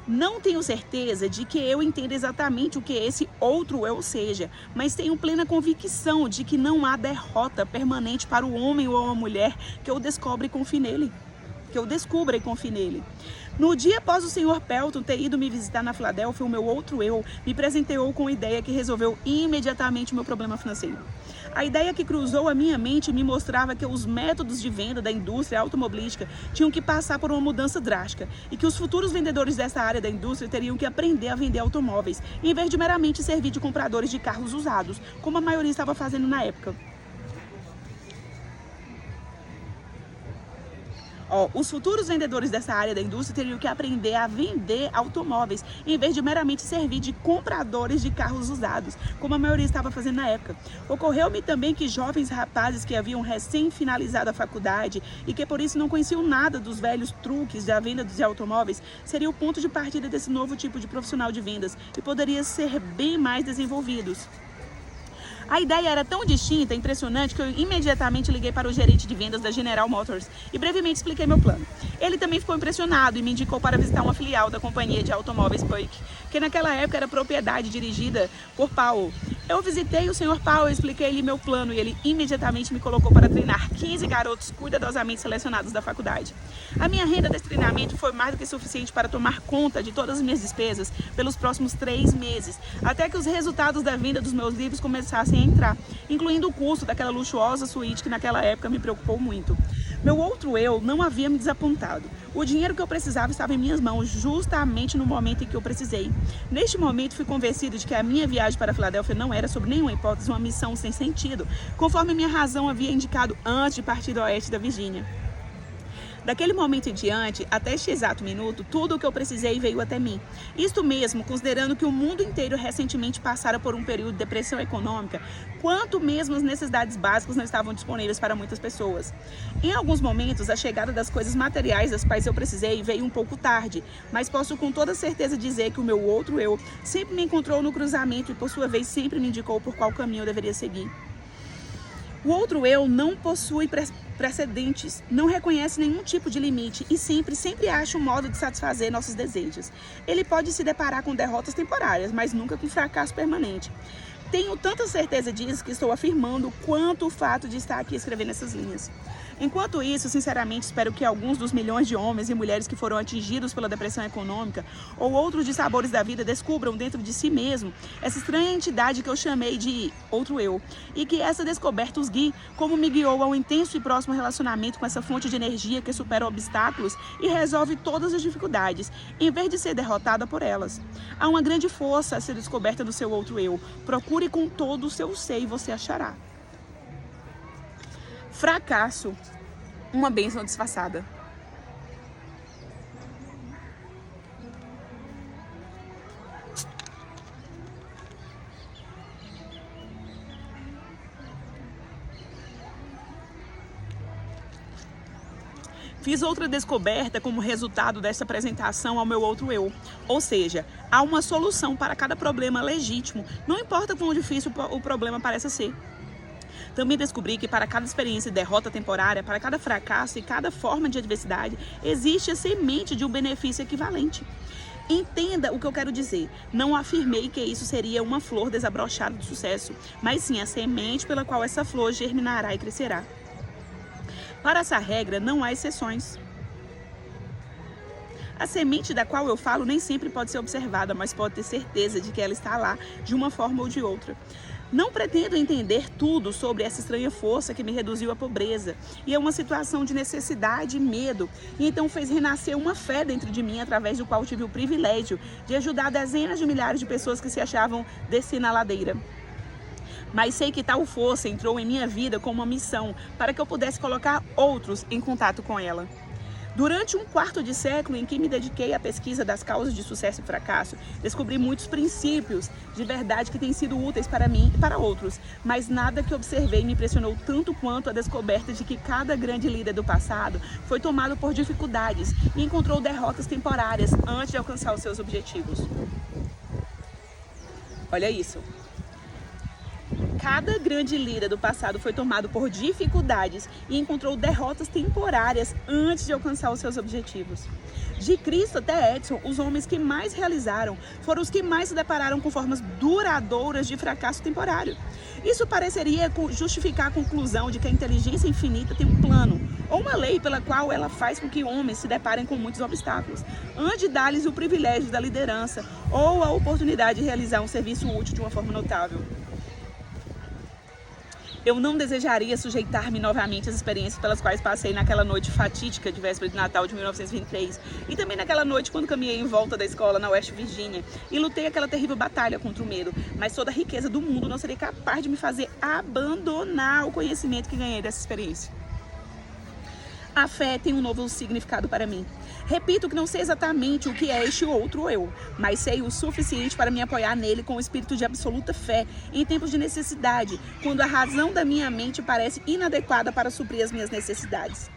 Não tenho certeza de que eu entenda exatamente o que esse outro eu seja, mas tenho plena convicção de que não há derrota permanente para o homem ou a mulher que eu descubra e confie nele. No dia após o Sr. Pelton ter ido me visitar na Filadélfia, o meu outro eu me presenteou com a ideia que resolveu imediatamente o meu problema financeiro. A ideia que cruzou a minha mente me mostrava que os métodos de venda da indústria automobilística tinham que passar por uma mudança drástica e que os futuros vendedores dessa área da indústria teriam que aprender a vender automóveis, em vez de meramente servir de compradores de carros usados, como a maioria estava fazendo na época. Os futuros vendedores dessa área da indústria teriam que aprender a vender automóveis, em vez de meramente servir de compradores de carros usados, como a maioria estava fazendo na época. Ocorreu-me também que jovens rapazes que haviam recém-finalizado a faculdade e que por isso não conheciam nada dos velhos truques da venda de automóveis, seria o ponto de partida desse novo tipo de profissional de vendas e poderia ser bem mais desenvolvidos. A ideia era tão distinta e impressionante que eu imediatamente liguei para o gerente de vendas da General Motors e brevemente expliquei meu plano. Ele também ficou impressionado e me indicou para visitar uma filial da companhia de automóveis Buick, que naquela época era propriedade dirigida por Powell. Eu visitei o Sr. Powell e expliquei-lhe meu plano e ele imediatamente me colocou para treinar 15 garotos cuidadosamente selecionados da faculdade. A minha renda desse treinamento foi mais do que suficiente para tomar conta de todas as minhas despesas pelos próximos 3 meses, até que os resultados da venda dos meus livros começassem a entrar, incluindo o custo daquela luxuosa suíte que naquela época me preocupou muito. Meu outro eu não havia me desapontado. O dinheiro que eu precisava estava em minhas mãos justamente no momento em que eu precisei. Neste momento fui convencido de que a minha viagem para a Filadélfia não era, sob nenhuma hipótese, uma missão sem sentido, conforme minha razão havia indicado antes de partir do oeste da Virgínia. Daquele momento em diante, até este exato minuto, tudo o que eu precisei veio até mim. Isto mesmo, considerando que o mundo inteiro recentemente passara por um período de depressão econômica, quanto mesmo as necessidades básicas não estavam disponíveis para muitas pessoas. Em alguns momentos, a chegada das coisas materiais das quais eu precisei veio um pouco tarde, mas posso com toda certeza dizer que o meu outro eu sempre me encontrou no cruzamento e, por sua vez, sempre me indicou por qual caminho eu deveria seguir. O outro eu não possui precedentes, não reconhece nenhum tipo de limite e sempre acha um modo de satisfazer nossos desejos. Ele pode se deparar com derrotas temporárias, mas nunca com fracasso permanente. Tenho tanta certeza disso que estou afirmando quanto o fato de estar aqui escrevendo essas linhas. Enquanto isso, sinceramente, espero que alguns dos milhões de homens e mulheres que foram atingidos pela depressão econômica ou outros dissabores da vida descubram dentro de si mesmo essa estranha entidade que eu chamei de outro eu, e que essa descoberta os guie como me guiou a um intenso e próximo relacionamento com essa fonte de energia que supera obstáculos e resolve todas as dificuldades, em vez de ser derrotada por elas. Há uma grande força a ser descoberta do seu outro eu. Procure com todo o seu ser e você achará. Fracasso, uma bênção disfarçada. Fiz outra descoberta como resultado dessa apresentação ao meu outro eu. Ou seja, há uma solução para cada problema legítimo, não importa quão difícil o problema pareça ser. Também descobri que para cada experiência de derrota temporária, para cada fracasso e cada forma de adversidade, existe a semente de um benefício equivalente. Entenda o que eu quero dizer. Não afirmei que isso seria uma flor desabrochada de sucesso, mas sim a semente pela qual essa flor germinará e crescerá. Para essa regra, não há exceções. A semente da qual eu falo nem sempre pode ser observada, mas pode ter certeza de que ela está lá, de uma forma ou de outra. Não pretendo entender tudo sobre essa estranha força que me reduziu à pobreza e a uma situação de necessidade e medo, e então fez renascer uma fé dentro de mim, através do qual tive o privilégio de ajudar dezenas de milhares de pessoas que se achavam descendo a ladeira. Mas sei que tal força entrou em minha vida como uma missão para que eu pudesse colocar outros em contato com ela. Durante um quarto de século em que me dediquei à pesquisa das causas de sucesso e fracasso, descobri muitos princípios de verdade que têm sido úteis para mim e para outros, mas nada que observei me impressionou tanto quanto a descoberta de que cada grande líder do passado foi tomado por dificuldades e encontrou derrotas temporárias antes de alcançar os seus objetivos. Olha isso. Cada grande líder do passado foi tomado por dificuldades e encontrou derrotas temporárias antes de alcançar os seus objetivos. De Cristo até Edison, os homens que mais realizaram foram os que mais se depararam com formas duradouras de fracasso temporário. Isso pareceria justificar a conclusão de que a inteligência infinita tem um plano ou uma lei pela qual ela faz com que homens se deparem com muitos obstáculos, antes de dar-lhes o privilégio da liderança ou a oportunidade de realizar um serviço útil de uma forma notável. Eu não desejaria sujeitar-me novamente às experiências pelas quais passei naquela noite fatídica de véspera de Natal de 1923 e também naquela noite quando caminhei em volta da escola na West Virginia e lutei aquela terrível batalha contra o medo, mas toda a riqueza do mundo não seria capaz de me fazer abandonar o conhecimento que ganhei dessa experiência. A fé tem um novo significado para mim. Repito que não sei exatamente o que é este outro eu, mas sei o suficiente para me apoiar nele com o espírito de absoluta fé em tempos de necessidade, quando a razão da minha mente parece inadequada para suprir as minhas necessidades.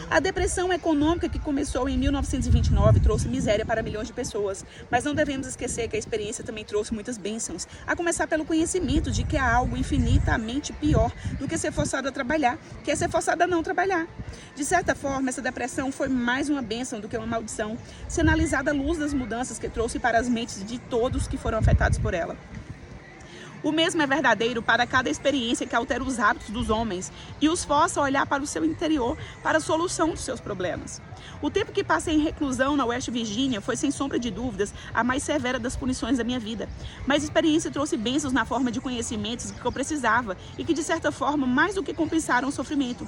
A depressão econômica que começou em 1929 trouxe miséria para milhões de pessoas, mas não devemos esquecer que a experiência também trouxe muitas bênçãos, a começar pelo conhecimento de que há algo infinitamente pior do que ser forçado a trabalhar, que é ser forçado a não trabalhar. De certa forma, essa depressão foi mais uma bênção do que uma maldição, se analisada à luz das mudanças que trouxe para as mentes de todos que foram afetados por ela. O mesmo é verdadeiro para cada experiência que altera os hábitos dos homens e os força a olhar para o seu interior para a solução dos seus problemas. O tempo que passei em reclusão na West Virginia foi, sem sombra de dúvidas, a mais severa das punições da minha vida. Mas a experiência trouxe bênçãos na forma de conhecimentos que eu precisava e que, de certa forma, mais do que compensaram o sofrimento.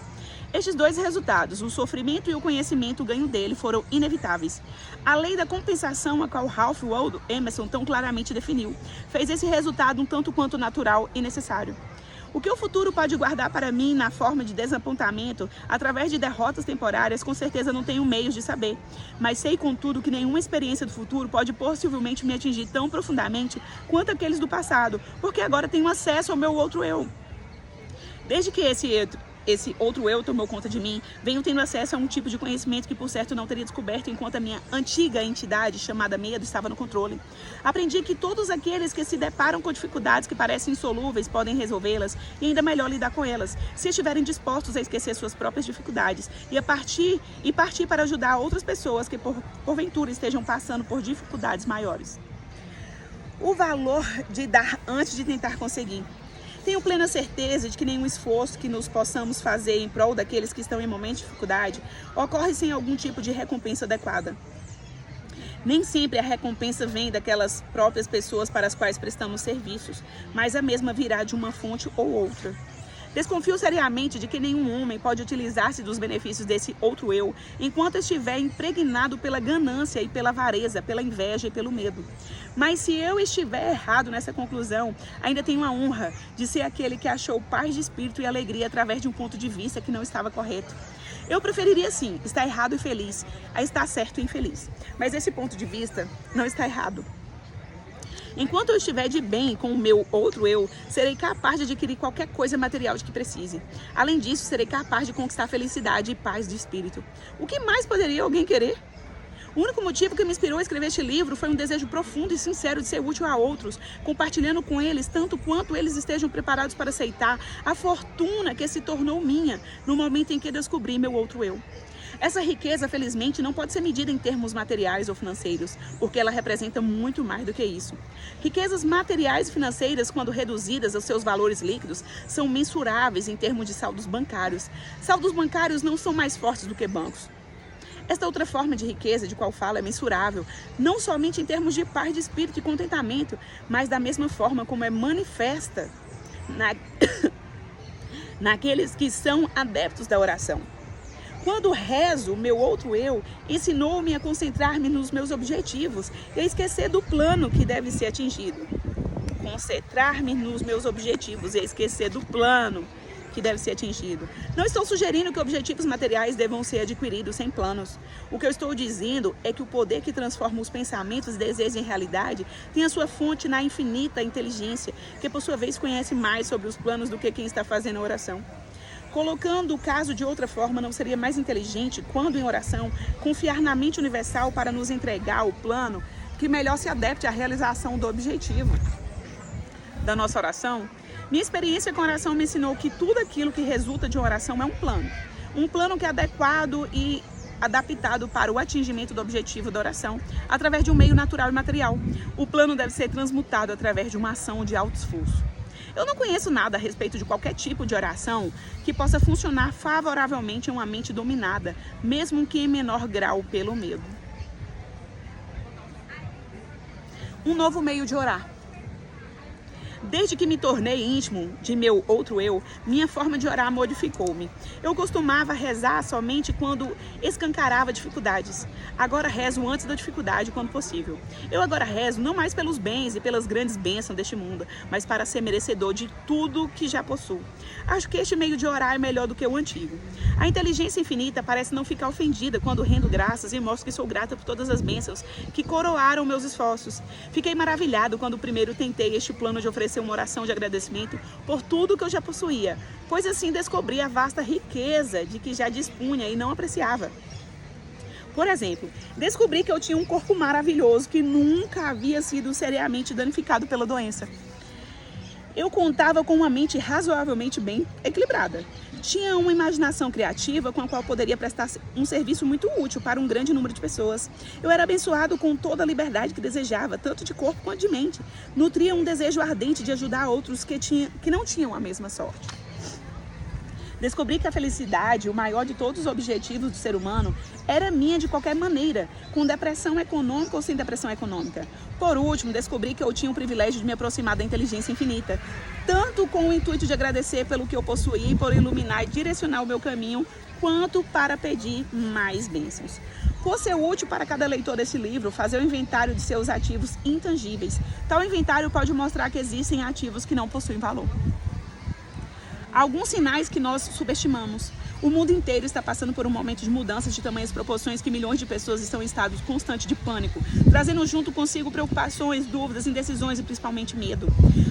Estes dois resultados, o sofrimento e o conhecimento, o ganho dele, foram inevitáveis. A lei da compensação, a qual Ralph Waldo Emerson tão claramente definiu, fez esse resultado um tanto quanto natural e necessário. O que o futuro pode guardar para mim na forma de desapontamento, através de derrotas temporárias, com certeza não tenho meios de saber. Mas sei, contudo, que nenhuma experiência do futuro pode possivelmente me atingir tão profundamente quanto aqueles do passado, porque agora tenho acesso ao meu outro eu. Desde que esse esse outro eu tomou conta de mim, venho tendo acesso a um tipo de conhecimento que por certo não teria descoberto enquanto a minha antiga entidade, chamada medo, estava no controle. Aprendi que todos aqueles que se deparam com dificuldades que parecem insolúveis podem resolvê-las e ainda melhor lidar com elas, se estiverem dispostos a esquecer suas próprias dificuldades e partir para ajudar outras pessoas que porventura estejam passando por dificuldades maiores. O valor de dar antes de tentar conseguir. Tenho plena certeza de que nenhum esforço que nos possamos fazer em prol daqueles que estão em momento de dificuldade ocorre sem algum tipo de recompensa adequada. Nem sempre a recompensa vem daquelas próprias pessoas para as quais prestamos serviços, mas a mesma virá de uma fonte ou outra. Desconfio seriamente de que nenhum homem pode utilizar-se dos benefícios desse outro eu enquanto estiver impregnado pela ganância e pela avareza, pela inveja e pelo medo. Mas se eu estiver errado nessa conclusão, ainda tenho a honra de ser aquele que achou paz de espírito e alegria através de um ponto de vista que não estava correto. Eu preferiria sim estar errado e feliz a estar certo e infeliz, mas esse ponto de vista não está errado. Enquanto eu estiver de bem com o meu outro eu, serei capaz de adquirir qualquer coisa material de que precise. Além disso, serei capaz de conquistar felicidade e paz de espírito. O que mais poderia alguém querer? O único motivo que me inspirou a escrever este livro foi um desejo profundo e sincero de ser útil a outros, compartilhando com eles tanto quanto eles estejam preparados para aceitar a fortuna que se tornou minha no momento em que descobri meu outro eu. Essa riqueza, felizmente, não pode ser medida em termos materiais ou financeiros, porque ela representa muito mais do que isso. Riquezas materiais e financeiras, quando reduzidas aos seus valores líquidos, são mensuráveis em termos de saldos bancários. Saldos bancários não são mais fortes do que bancos. Esta outra forma de riqueza de qual falo é mensurável, não somente em termos de paz de espírito e contentamento, mas da mesma forma como é manifesta naqueles que são adeptos da oração. Quando rezo, meu outro eu ensinou-me a concentrar-me nos meus objetivos e a esquecer do plano que deve ser atingido. Concentrar-me nos meus objetivos e a esquecer do plano que deve ser atingido. Não estou sugerindo que objetivos materiais devam ser adquiridos sem planos. O que eu estou dizendo é que o poder que transforma os pensamentos e desejos em realidade tem a sua fonte na infinita inteligência, que por sua vez conhece mais sobre os planos do que quem está fazendo a oração. Colocando o caso de outra forma, não seria mais inteligente, quando em oração, confiar na mente universal para nos entregar o plano que melhor se adapte à realização do objetivo da nossa oração? Minha experiência com oração me ensinou que tudo aquilo que resulta de uma oração é um plano que é adequado e adaptado para o atingimento do objetivo da oração, através de um meio natural e material. O plano deve ser transmutado através de uma ação de alto esforço. Eu não conheço nada a respeito de qualquer tipo de oração que possa funcionar favoravelmente em uma mente dominada, mesmo que em menor grau pelo medo. Um novo meio de orar. Desde que me tornei íntimo de meu outro eu, minha forma de orar modificou-me. Eu costumava rezar somente quando escancarava dificuldades. Agora rezo antes da dificuldade, quando possível. Eu agora rezo não mais pelos bens e pelas grandes bênçãos deste mundo, mas para ser merecedor de tudo que já possuo. Acho que este meio de orar é melhor do que o antigo. A inteligência infinita parece não ficar ofendida quando rendo graças e mostro que sou grata por todas as bênçãos que coroaram meus esforços. Fiquei maravilhado quando primeiro tentei este plano de oferecer uma oração de agradecimento por tudo que eu já possuía, pois assim descobri a vasta riqueza de que já dispunha e não apreciava. Por exemplo, descobri que eu tinha um corpo maravilhoso que nunca havia sido seriamente danificado pela doença. Eu contava com uma mente razoavelmente bem equilibrada. Tinha uma imaginação criativa com a qual poderia prestar um serviço muito útil para um grande número de pessoas. Eu era abençoado com toda a liberdade que desejava, tanto de corpo quanto de mente. Nutria um desejo ardente de ajudar outros que não tinham a mesma sorte. Descobri que a felicidade, o maior de todos os objetivos do ser humano, era minha de qualquer maneira, com depressão econômica ou sem depressão econômica. Por último, descobri que eu tinha o privilégio de me aproximar da inteligência infinita, tanto com o intuito de agradecer pelo que eu possuí, por iluminar e direcionar o meu caminho, quanto para pedir mais bênçãos. Por ser útil para cada leitor desse livro, fazer o inventário de seus ativos intangíveis. Tal inventário pode mostrar que existem ativos que não possuem valor. Alguns sinais que nós subestimamos. O mundo inteiro está passando por um momento de mudanças de tamanhas proporções que milhões de pessoas estão em estado constante de pânico, trazendo junto consigo preocupações, dúvidas, indecisões e principalmente medo.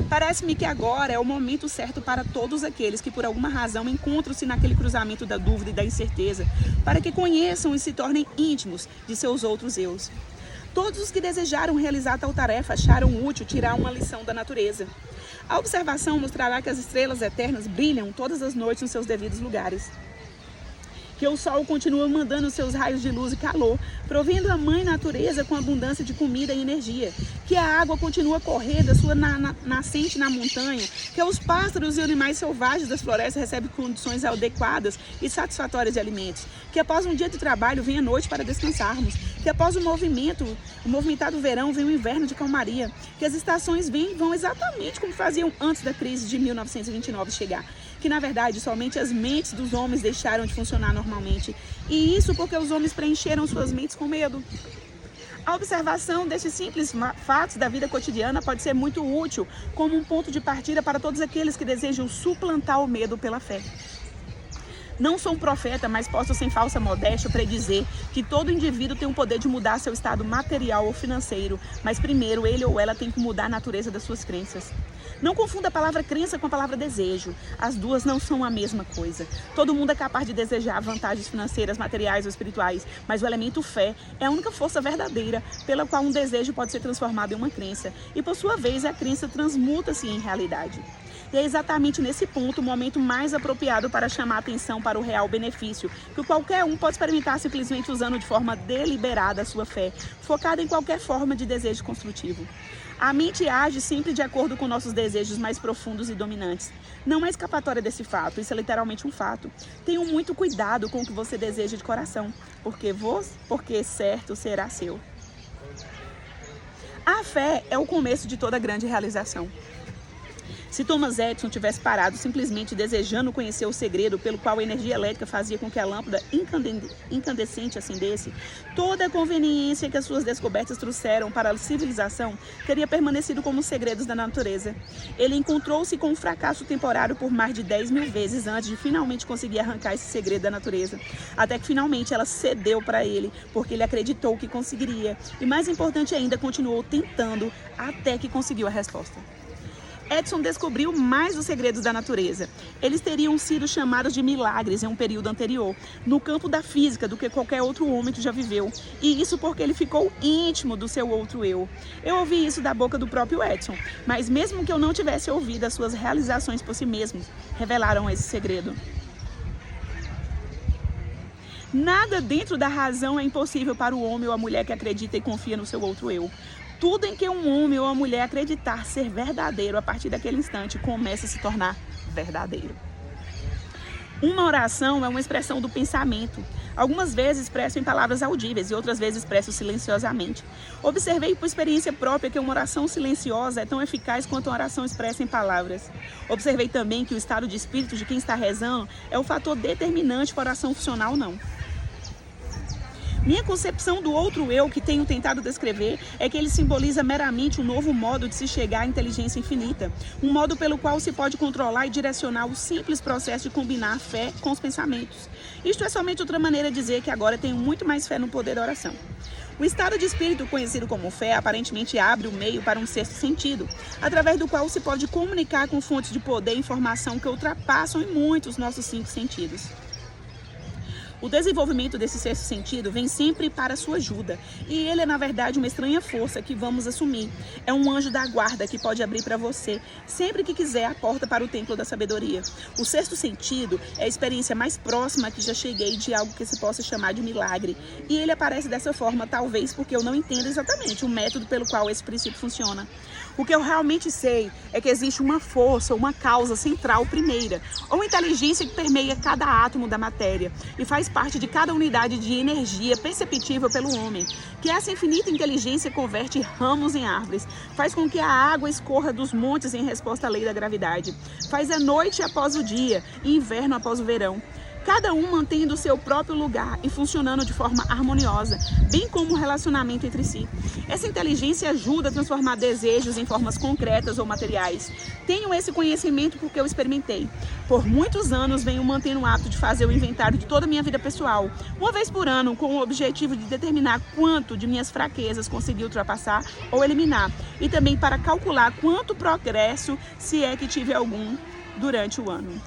Parece-me que agora é o momento certo para todos aqueles que por alguma razão encontram-se naquele cruzamento da dúvida e da incerteza, para que conheçam e se tornem íntimos de seus outros eus. Todos os que desejaram realizar tal tarefa acharam útil tirar uma lição da natureza. A observação mostrará que as estrelas eternas brilham todas as noites nos seus devidos lugares, que o sol continua mandando seus raios de luz e calor, provendo a mãe natureza com abundância de comida e energia, que a água continua a correr da sua nascente na montanha, que os pássaros e animais selvagens das florestas recebem condições adequadas e satisfatórias de alimentos, que após um dia de trabalho vem a noite para descansarmos, que após o movimentado verão vem o inverno de calmaria, que as estações vão exatamente como faziam antes da crise de 1929 chegar, que na verdade somente as mentes dos homens deixaram de funcionar normalmente, e isso porque os homens preencheram suas mentes com medo. A observação destes simples fatos da vida cotidiana pode ser muito útil como um ponto de partida para todos aqueles que desejam suplantar o medo pela fé. Não sou um profeta, mas posso sem falsa modéstia predizer que todo indivíduo tem o poder de mudar seu estado material ou financeiro, mas primeiro ele ou ela tem que mudar a natureza das suas crenças. Não confunda a palavra crença com a palavra desejo. As duas não são a mesma coisa. Todo mundo é capaz de desejar vantagens financeiras, materiais ou espirituais, mas o elemento fé é a única força verdadeira pela qual um desejo pode ser transformado em uma crença. E por sua vez, a crença transmuta-se em realidade. E é exatamente nesse ponto o momento mais apropriado para chamar a atenção para o real benefício, que qualquer um pode experimentar simplesmente usando de forma deliberada a sua fé, focada em qualquer forma de desejo construtivo. A mente age sempre de acordo com nossos desejos mais profundos e dominantes. Não há escapatória desse fato, isso é literalmente um fato. Tenham muito cuidado com o que você deseja de coração, porque certo será seu. A fé é o começo de toda grande realização. Se Thomas Edison tivesse parado simplesmente desejando conhecer o segredo pelo qual a energia elétrica fazia com que a lâmpada incandescente acendesse, toda a conveniência que as suas descobertas trouxeram para a civilização teria permanecido como segredos da natureza. Ele encontrou-se com um fracasso temporário por mais de 10.000 vezes antes de finalmente conseguir arrancar esse segredo da natureza, até que finalmente ela cedeu para ele, porque ele acreditou que conseguiria, e mais importante ainda, continuou tentando até que conseguiu a resposta. Edison descobriu mais os segredos da natureza. Eles teriam sido chamados de milagres em um período anterior, no campo da física, do que qualquer outro homem que já viveu. E isso porque ele ficou íntimo do seu outro eu. Eu ouvi isso da boca do próprio Edison, mas mesmo que eu não tivesse ouvido, as suas realizações por si mesmos revelaram esse segredo. Nada dentro da razão é impossível para o homem ou a mulher que acredita e confia no seu outro eu. Tudo em que um homem ou a mulher acreditar ser verdadeiro, a partir daquele instante, começa a se tornar verdadeiro. Uma oração é uma expressão do pensamento. Algumas vezes expresso em palavras audíveis e outras vezes expresso silenciosamente. Observei por experiência própria que uma oração silenciosa é tão eficaz quanto uma oração expressa em palavras. Observei também que o estado de espírito de quem está rezando é o fator determinante para a oração funcionar ou não. Minha concepção do outro eu que tenho tentado descrever é que ele simboliza meramente um novo modo de se chegar à inteligência infinita, um modo pelo qual se pode controlar e direcionar o simples processo de combinar a fé com os pensamentos. Isto é somente outra maneira de dizer que agora tenho muito mais fé no poder da oração. O estado de espírito conhecido como fé aparentemente abre o meio para um sexto sentido, através do qual se pode comunicar com fontes de poder e informação que ultrapassam em muito os nossos 5 sentidos. O desenvolvimento desse sexto sentido vem sempre para sua ajuda, e ele é na verdade uma estranha força que vamos assumir. É um anjo da guarda que pode abrir para você, sempre que quiser, a porta para o templo da sabedoria. O sexto sentido é a experiência mais próxima que já cheguei de algo que se possa chamar de milagre, e ele aparece dessa forma talvez porque eu não entendo exatamente o método pelo qual esse princípio funciona. O que eu realmente sei é que existe uma força, uma causa central primeira, ou inteligência que permeia cada átomo da matéria e faz parte de cada unidade de energia perceptível pelo homem, que essa infinita inteligência converte ramos em árvores, faz com que a água escorra dos montes em resposta à lei da gravidade, faz a noite após o dia e inverno após o verão, cada um mantendo o seu próprio lugar e funcionando de forma harmoniosa, bem como o relacionamento entre si. Essa inteligência ajuda a transformar desejos em formas concretas ou materiais. Tenho esse conhecimento porque eu experimentei. Por muitos anos venho mantendo o hábito de fazer o inventário de toda a minha vida pessoal, uma vez por ano, com o objetivo de determinar quanto de minhas fraquezas consegui ultrapassar ou eliminar, e também para calcular quanto progresso, se é que tive algum, durante o ano.